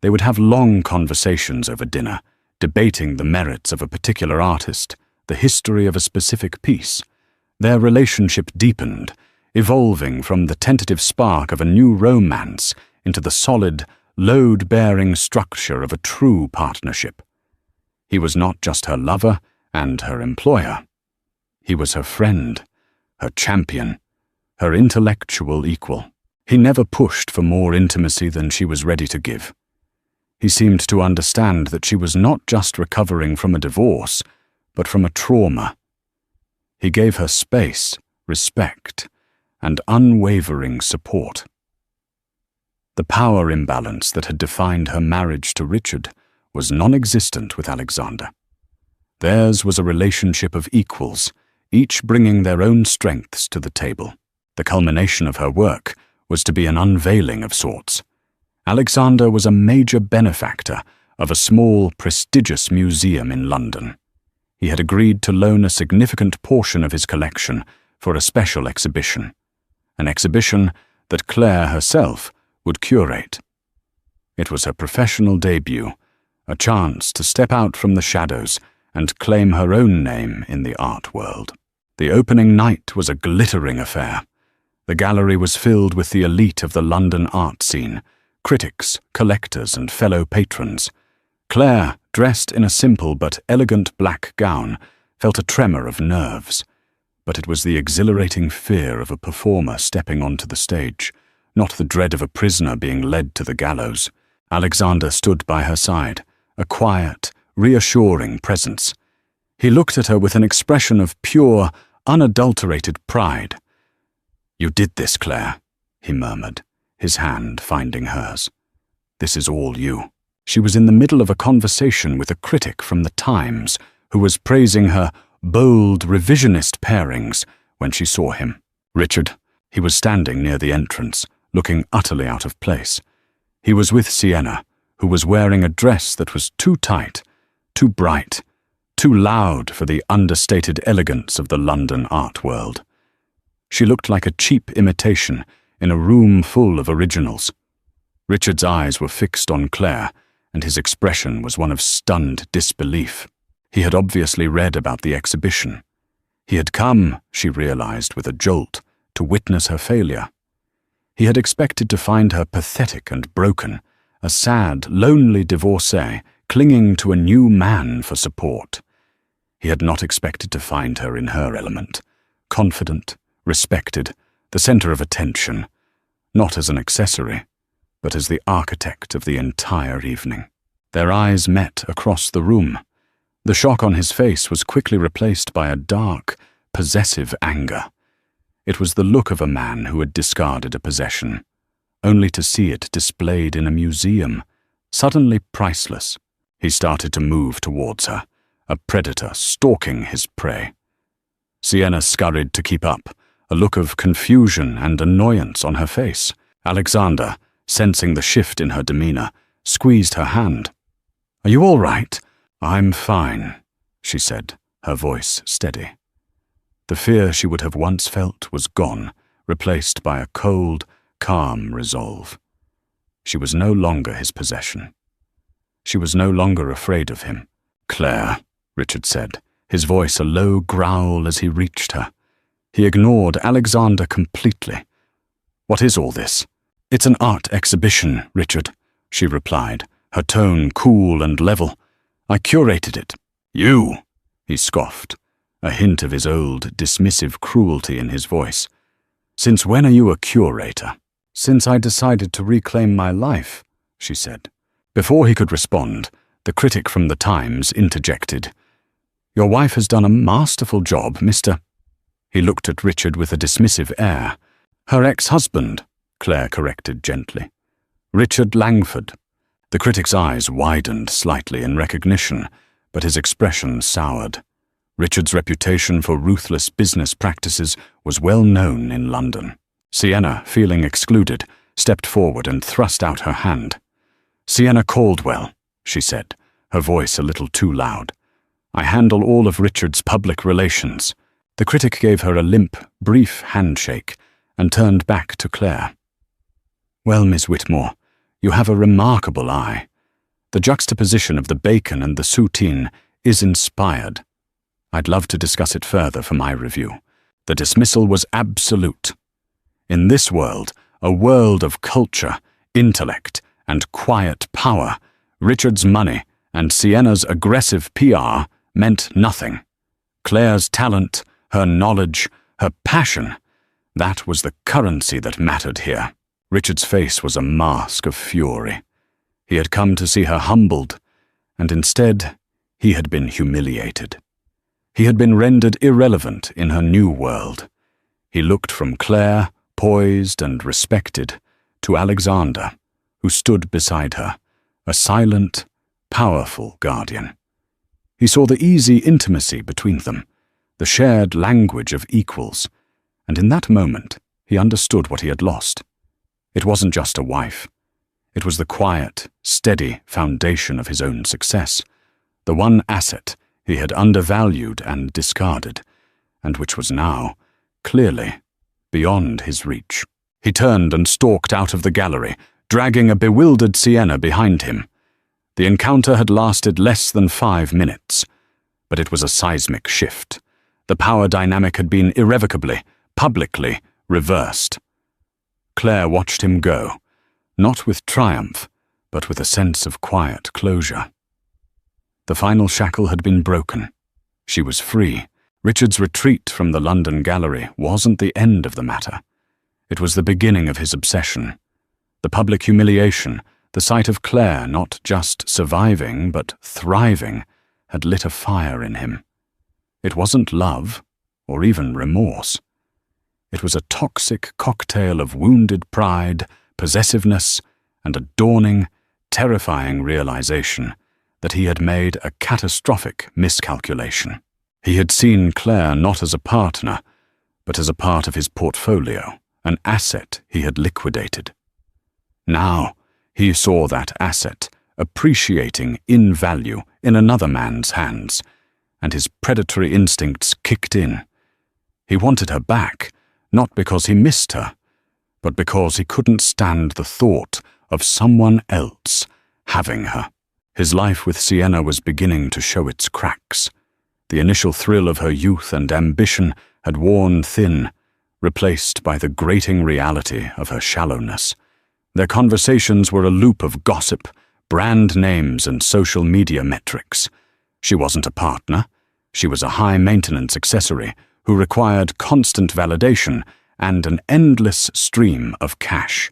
They would have long conversations over dinner, debating the merits of a particular artist, the history of a specific piece. Their relationship deepened, evolving from the tentative spark of a new romance into the solid, load-bearing structure of a true partnership. He was not just her lover and her employer. He was her friend, her champion, her intellectual equal. He never pushed for more intimacy than she was ready to give. He seemed to understand that she was not just recovering from a divorce, but from a trauma. He gave her space, respect, and unwavering support. The power imbalance that had defined her marriage to Richard was non-existent with Alexander. Theirs was a relationship of equals, each bringing their own strengths to the table. The culmination of her work was to be an unveiling of sorts. Alexander was a major benefactor of a small, prestigious museum in London. He had agreed to loan a significant portion of his collection for a special exhibition, an exhibition that Claire herself would curate. It was her professional debut, a chance to step out from the shadows and claim her own name in the art world. The opening night was a glittering affair. The gallery was filled with the elite of the London art scene, critics, collectors, and fellow patrons. Claire, dressed in a simple but elegant black gown, felt a tremor of nerves. But it was the exhilarating fear of a performer stepping onto the stage, not the dread of a prisoner being led to the gallows. Alexander stood by her side, a quiet, reassuring presence. He looked at her with an expression of pure, unadulterated pride. "You did this, Claire," he murmured, his hand finding hers. "This is all you." She was in the middle of a conversation with a critic from the Times who was praising her bold, revisionist pairings when she saw him. Richard, he was standing near the entrance, looking utterly out of place. He was with Sienna, who was wearing a dress that was too tight, too bright, too loud for the understated elegance of the London art world. She looked like a cheap imitation in a room full of originals. Richard's eyes were fixed on Claire, and his expression was one of stunned disbelief. He had obviously read about the exhibition. He had come, she realized with a jolt, to witness her failure. He had expected to find her pathetic and broken, a sad, lonely divorcee clinging to a new man for support. He had not expected to find her in her element, confident, respected, the center of attention, not as an accessory, but as the architect of the entire evening. Their eyes met across the room. The shock on his face was quickly replaced by a dark, possessive anger. It was the look of a man who had discarded a possession, only to see it displayed in a museum, suddenly priceless. He started to move towards her, a predator stalking his prey. Sienna scurried to keep up, a look of confusion and annoyance on her face. Alexander, sensing the shift in her demeanor, squeezed her hand. "Are you all right?" "I'm fine," she said, her voice steady. The fear she would have once felt was gone, replaced by a cold, calm resolve. She was no longer his possession. She was no longer afraid of him. "Claire," Richard said, his voice a low growl as he reached her. He ignored Alexander completely, What is all this? It's an art exhibition, Richard, she replied, her tone cool and level. I curated it. You, he scoffed, a hint of his old, dismissive cruelty in his voice. Since when are you a curator? Since I decided to reclaim my life, she said. Before he could respond, the critic from the Times interjected. Your wife has done a masterful job, Mr. He looked at Richard with a dismissive air. Her ex-husband, Claire corrected gently. Richard Langford. The critic's eyes widened slightly in recognition, but his expression soured. Richard's reputation for ruthless business practices was well known in London. Sienna, feeling excluded, stepped forward and thrust out her hand. Sienna Caldwell, she said, her voice a little too loud. I handle all of Richard's public relations. The critic gave her a limp, brief handshake and turned back to Claire. Well, Miss Whitmore, you have a remarkable eye. The juxtaposition of the bacon and the soutine is inspired. I'd love to discuss it further for my review. The dismissal was absolute. In this world, a world of culture, intellect, and quiet power, Richard's money and Sienna's aggressive PR meant nothing. Claire's talent, her knowledge, her passion, that was the currency that mattered here. Richard's face was a mask of fury. He had come to see her humbled, and instead, he had been humiliated. He had been rendered irrelevant in her new world. He looked from Claire, poised and respected, to Alexander, who stood beside her, a silent, powerful guardian. He saw the easy intimacy between them, the shared language of equals, and in that moment he understood what he had lost. It wasn't just a wife. It was the quiet, steady foundation of his own success, the one asset he had undervalued and discarded, and which was now, clearly, beyond his reach. He turned and stalked out of the gallery, dragging a bewildered Sienna behind him. The encounter had lasted less than 5 minutes, but it was a seismic shift. The power dynamic had been irrevocably, publicly, reversed. Claire watched him go, not with triumph, but with a sense of quiet closure. The final shackle had been broken. She was free. Richard's retreat from the London gallery wasn't the end of the matter. It was the beginning of his obsession. The public humiliation, the sight of Claire not just surviving but thriving, had lit a fire in him. It wasn't love, or even remorse. It was a toxic cocktail of wounded pride, possessiveness, and a dawning, terrifying realization that he had made a catastrophic miscalculation. He had seen Claire not as a partner, but as a part of his portfolio, an asset he had liquidated. Now, he saw that asset appreciating in value in another man's hands, and his predatory instincts kicked in. He wanted her back, not because he missed her, but because he couldn't stand the thought of someone else having her. His life with Sienna was beginning to show its cracks. The initial thrill of her youth and ambition had worn thin, replaced by the grating reality of her shallowness. Their conversations were a loop of gossip, brand names, and social media metrics. She wasn't a partner. She was a high-maintenance accessory who required constant validation and an endless stream of cash.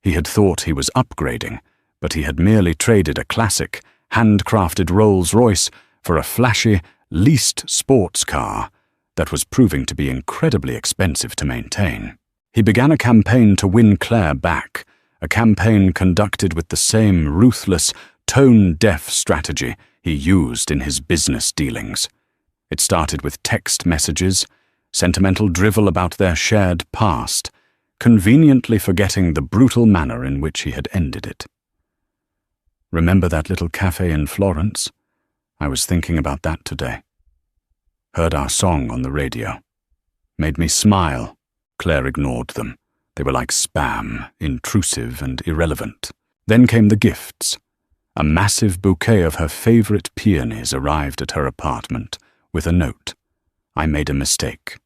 He had thought he was upgrading, but he had merely traded a classic, handcrafted Rolls-Royce for a flashy, leased sports car that was proving to be incredibly expensive to maintain. He began a campaign to win Claire back, a campaign conducted with the same ruthless, tone-deaf strategy he used in his business dealings. It started with text messages, sentimental drivel about their shared past, conveniently forgetting the brutal manner in which he had ended it. Remember that little cafe in Florence? I was thinking about that today. Heard our song on the radio. Made me smile. Claire ignored them. They were like spam, intrusive and irrelevant. Then came the gifts. A massive bouquet of her favorite peonies arrived at her apartment, with a note. I made a mistake.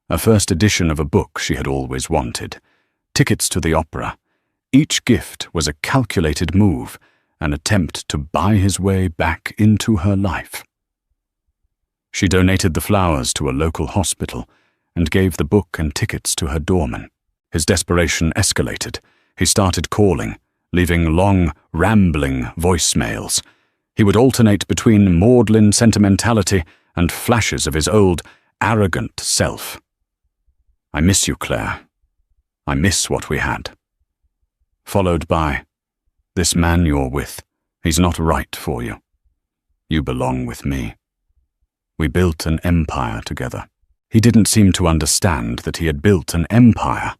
A first edition of a book she had always wanted. tickets to the opera. Each gift was a calculated move, an attempt to buy his way back into her life. She donated the flowers to a local hospital and gave the book and tickets to her doorman. His desperation escalated. He started calling, leaving long, rambling voicemails. He would alternate between maudlin sentimentality and flashes of his old, arrogant self. "I miss you, Claire. I miss what we had." Followed by, "This man you're with, he's not right for you. You belong with me. We built an empire together." He didn't seem to understand that he had built an empire,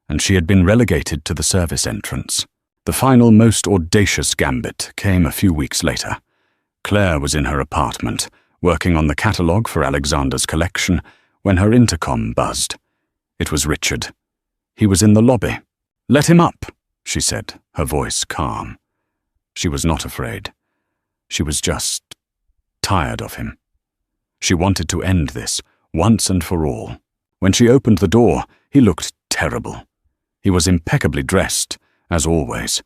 and she had been relegated to the service entrance. The final, most audacious gambit came a few weeks later. Claire was in her apartment, working on the catalogue for Alexander's collection, when her intercom buzzed. It was Richard. He was in the lobby. "Let him up," she said, her voice calm. She was not afraid. She was just tired of him. She wanted to end this, once and for all. When she opened the door, he looked terrible. He was impeccably dressed, as always,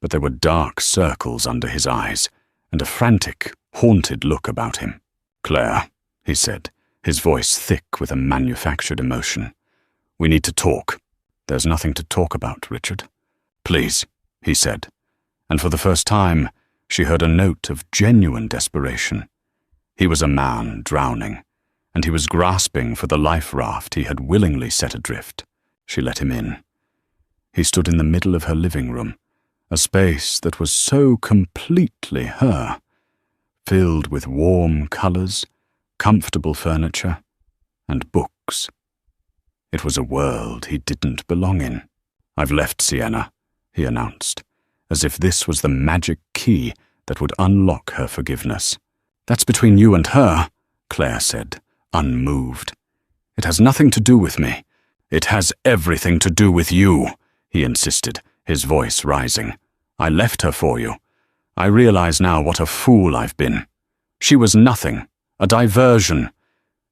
but there were dark circles under his eyes, and a frantic, haunted look about him. "Claire," he said, his voice thick with a manufactured emotion. "We need to talk." "There's nothing to talk about, Richard." "Please," he said, and for the first time, she heard a note of genuine desperation. He was a man drowning, and he was grasping for the life raft he had willingly set adrift. She let him in. He stood in the middle of her living room, a space that was so completely her, filled with warm colors, comfortable furniture, and books. It was a world he didn't belong in. "I've left Sienna," he announced, as if this was the magic key that would unlock her forgiveness. "That's between you and her," Claire said, unmoved. "It has nothing to do with me." "It has everything to do with you," he insisted, his voice rising. "I left her for you. I realize now what a fool I've been. She was nothing, a diversion.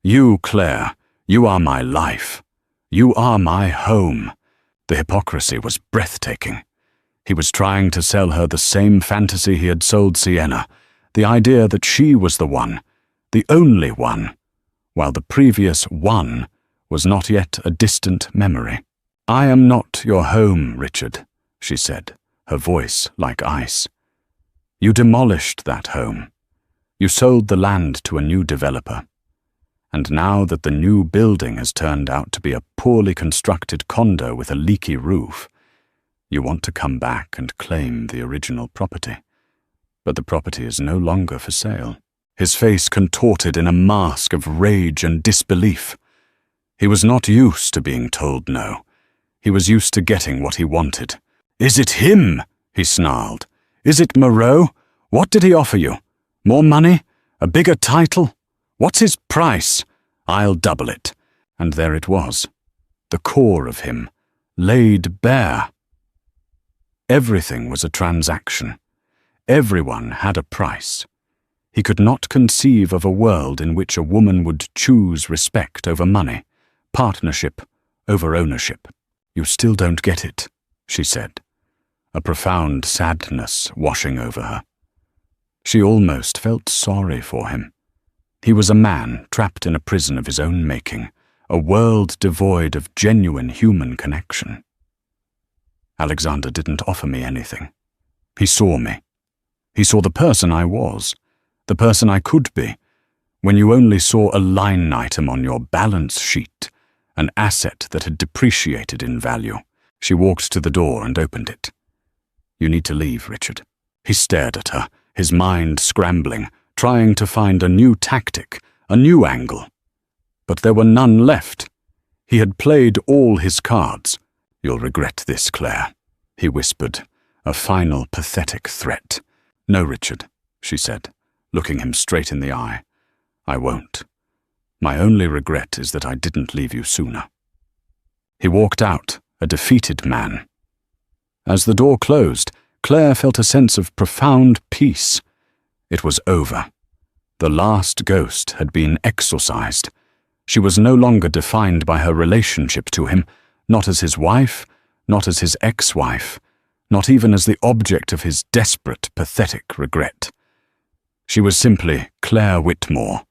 You, Claire, you are my life. You are my home." The hypocrisy was breathtaking. He was trying to sell her the same fantasy he had sold Sienna, the idea that she was the one, the only one, while the previous one was not yet a distant memory. "I am not your home, Richard," she said, her voice like ice. "You demolished that home. You sold the land to a new developer. And now that the new building has turned out to be a poorly constructed condo with a leaky roof, you want to come back and claim the original property. But the property is no longer for sale." His face contorted in a mask of rage and disbelief. He was not used to being told no. He was used to getting what he wanted. "Is it him?" he snarled. "Is it Moreau? What did he offer you? More money? A bigger title? What's his price? I'll double it." And there it was, the core of him, laid bare. Everything was a transaction. Everyone had a price. He could not conceive of a world in which a woman would choose respect over money, partnership over ownership. "You still don't get it," she said, a profound sadness washing over her. She almost felt sorry for him. He was a man trapped in a prison of his own making, a world devoid of genuine human connection. "Alexander didn't offer me anything. He saw me. He saw the person I was, the person I could be, when you only saw a line item on your balance sheet, an asset that had depreciated in value." She walked to the door and opened it. "You need to leave, Richard." He stared at her, his mind scrambling, trying to find a new tactic, a new angle. But there were none left. He had played all his cards. "You'll regret this, Claire," he whispered, a final pathetic threat. "No, Richard," she said, looking him straight in the eye. "I won't. My only regret is that I didn't leave you sooner." He walked out, a defeated man. As the door closed, Claire felt a sense of profound peace. It was over. The last ghost had been exorcised. She was no longer defined by her relationship to him, not as his wife, not as his ex-wife, not even as the object of his desperate, pathetic regret. She was simply Claire Whitmore,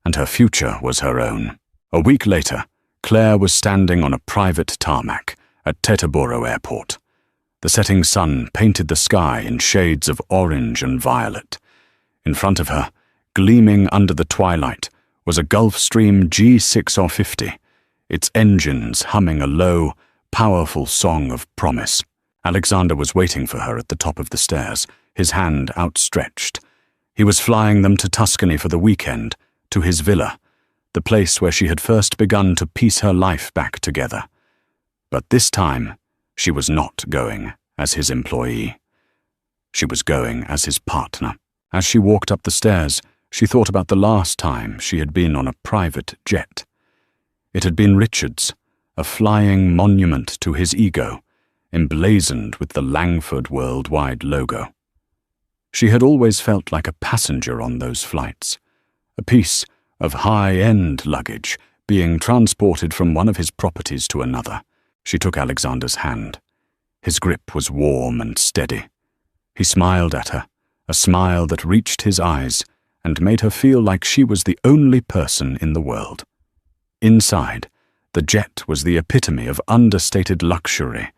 and her future was her own. A week later, Claire was standing on a private tarmac at Teterboro Airport. The setting sun painted the sky in shades of orange and violet. In front of her, gleaming under the twilight, was a Gulfstream G6R50, its engines humming a low, powerful song of promise. Alexander was waiting for her at the top of the stairs, his hand outstretched. He was flying them to Tuscany for the weekend, to his villa, the place where she had first begun to piece her life back together. But this time, she was not going as his employee. She was going as his partner. As she walked up the stairs, she thought about the last time she had been on a private jet. It had been Richard's, a flying monument to his ego, emblazoned with the Langford Worldwide logo. She had always felt like a passenger on those flights, a piece of high-end luggage being transported from one of his properties to another. She took Alexander's hand. His grip was warm and steady. He smiled at her, a smile that reached his eyes and made her feel like she was the only person in the world. Inside, the jet was the epitome of understated luxury.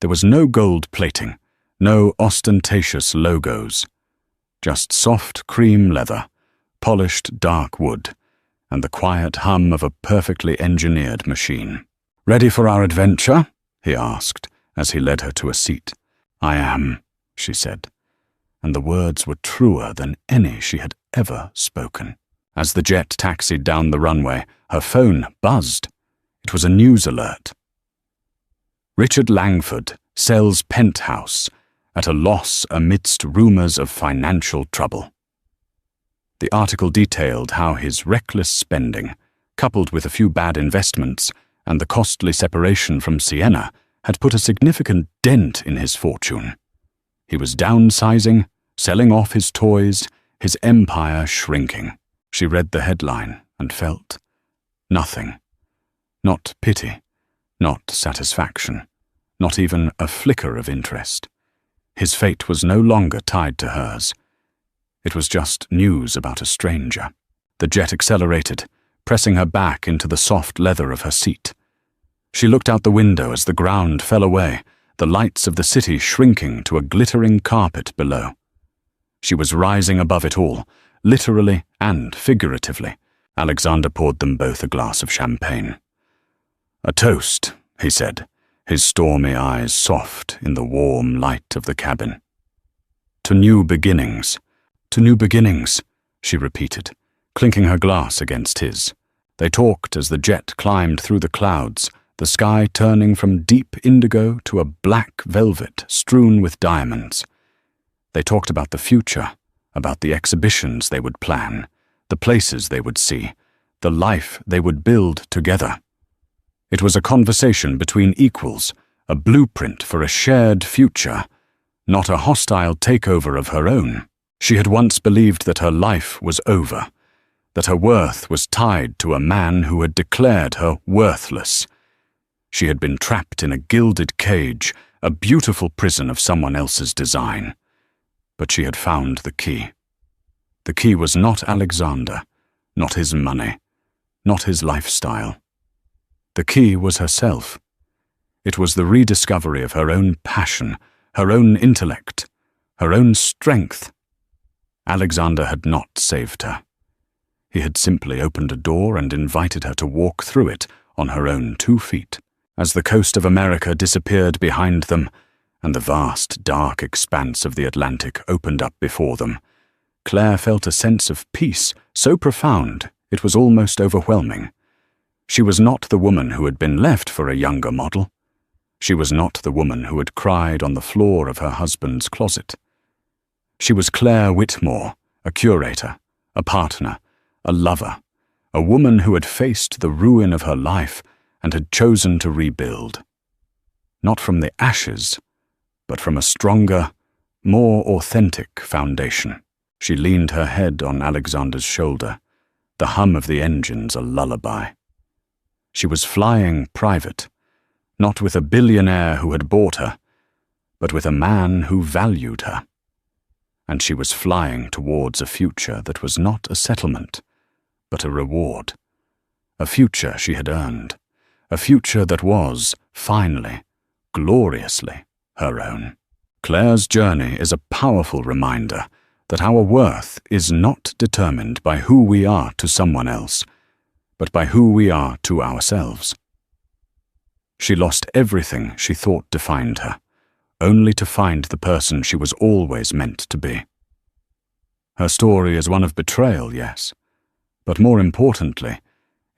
There was no gold plating, no ostentatious logos, just soft cream leather, polished dark wood, and the quiet hum of a perfectly engineered machine. "Ready for our adventure?" he asked, as he led her to a seat. "I am," she said, and the words were truer than any she had ever spoken. As the jet taxied down the runway, her phone buzzed. It was a news alert. Richard Langford sells penthouse at a loss amidst rumors of financial trouble. The article detailed how his reckless spending, coupled with a few bad investments and the costly separation from Sienna, had put a significant dent in his fortune. He was downsizing, selling off his toys, his empire shrinking. She read the headline and felt nothing. Not pity, not satisfaction, not even a flicker of interest. His fate was no longer tied to hers. It was just news about a stranger. The jet accelerated, pressing her back into the soft leather of her seat. She looked out the window as the ground fell away, the lights of the city shrinking to a glittering carpet below. She was rising above it all, literally and figuratively. Alexander poured them both a glass of champagne. "A toast," he said, his stormy eyes soft in the warm light of the cabin. "To new beginnings. To new beginnings," she repeated, clinking her glass against his. They talked as the jet climbed through the clouds, the sky turning from deep indigo to a black velvet strewn with diamonds. They talked about the future, about the exhibitions they would plan, the places they would see, the life they would build together. It was a conversation between equals, a blueprint for a shared future, not a hostile takeover of her own. She had once believed that her life was over, that her worth was tied to a man who had declared her worthless. She had been trapped in a gilded cage, a beautiful prison of someone else's design. But she had found the key. The key was not Alexander, not his money, not his lifestyle. The key was herself. It was the rediscovery of her own passion, her own intellect, her own strength. Alexander had not saved her. He had simply opened a door and invited her to walk through it on her own 2 feet. As the coast of America disappeared behind them, and the vast, dark expanse of the Atlantic opened up before them, Claire felt a sense of peace so profound it was almost overwhelming. She was not the woman who had been left for a younger model. She was not the woman who had cried on the floor of her husband's closet. She was Claire Whitmore, a curator, a partner, a lover, a woman who had faced the ruin of her life and had chosen to rebuild. Not from the ashes, but from a stronger, more authentic foundation. She leaned her head on Alexander's shoulder, the hum of the engines a lullaby. She was flying private, not with a billionaire who had bought her, but with a man who valued her. And she was flying towards a future that was not a settlement, but a reward. A future she had earned. A future that was, finally, gloriously, her own. Claire's journey is a powerful reminder that our worth is not determined by who we are to someone else, but by who we are to ourselves. She lost everything she thought defined her, only to find the person she was always meant to be. Her story is one of betrayal, yes, but more importantly,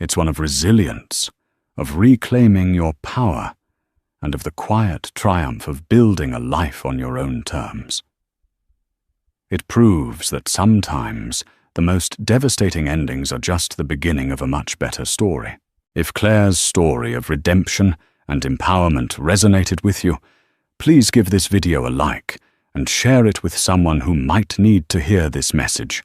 it's one of resilience, of reclaiming your power, and of the quiet triumph of building a life on your own terms. It proves that sometimes the most devastating endings are just the beginning of a much better story. If Claire's story of redemption and empowerment resonated with you, please give this video a like and share it with someone who might need to hear this message.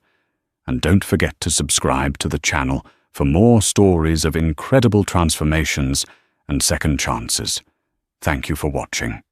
And don't forget to subscribe to the channel for more stories of incredible transformations and second chances. Thank you for watching.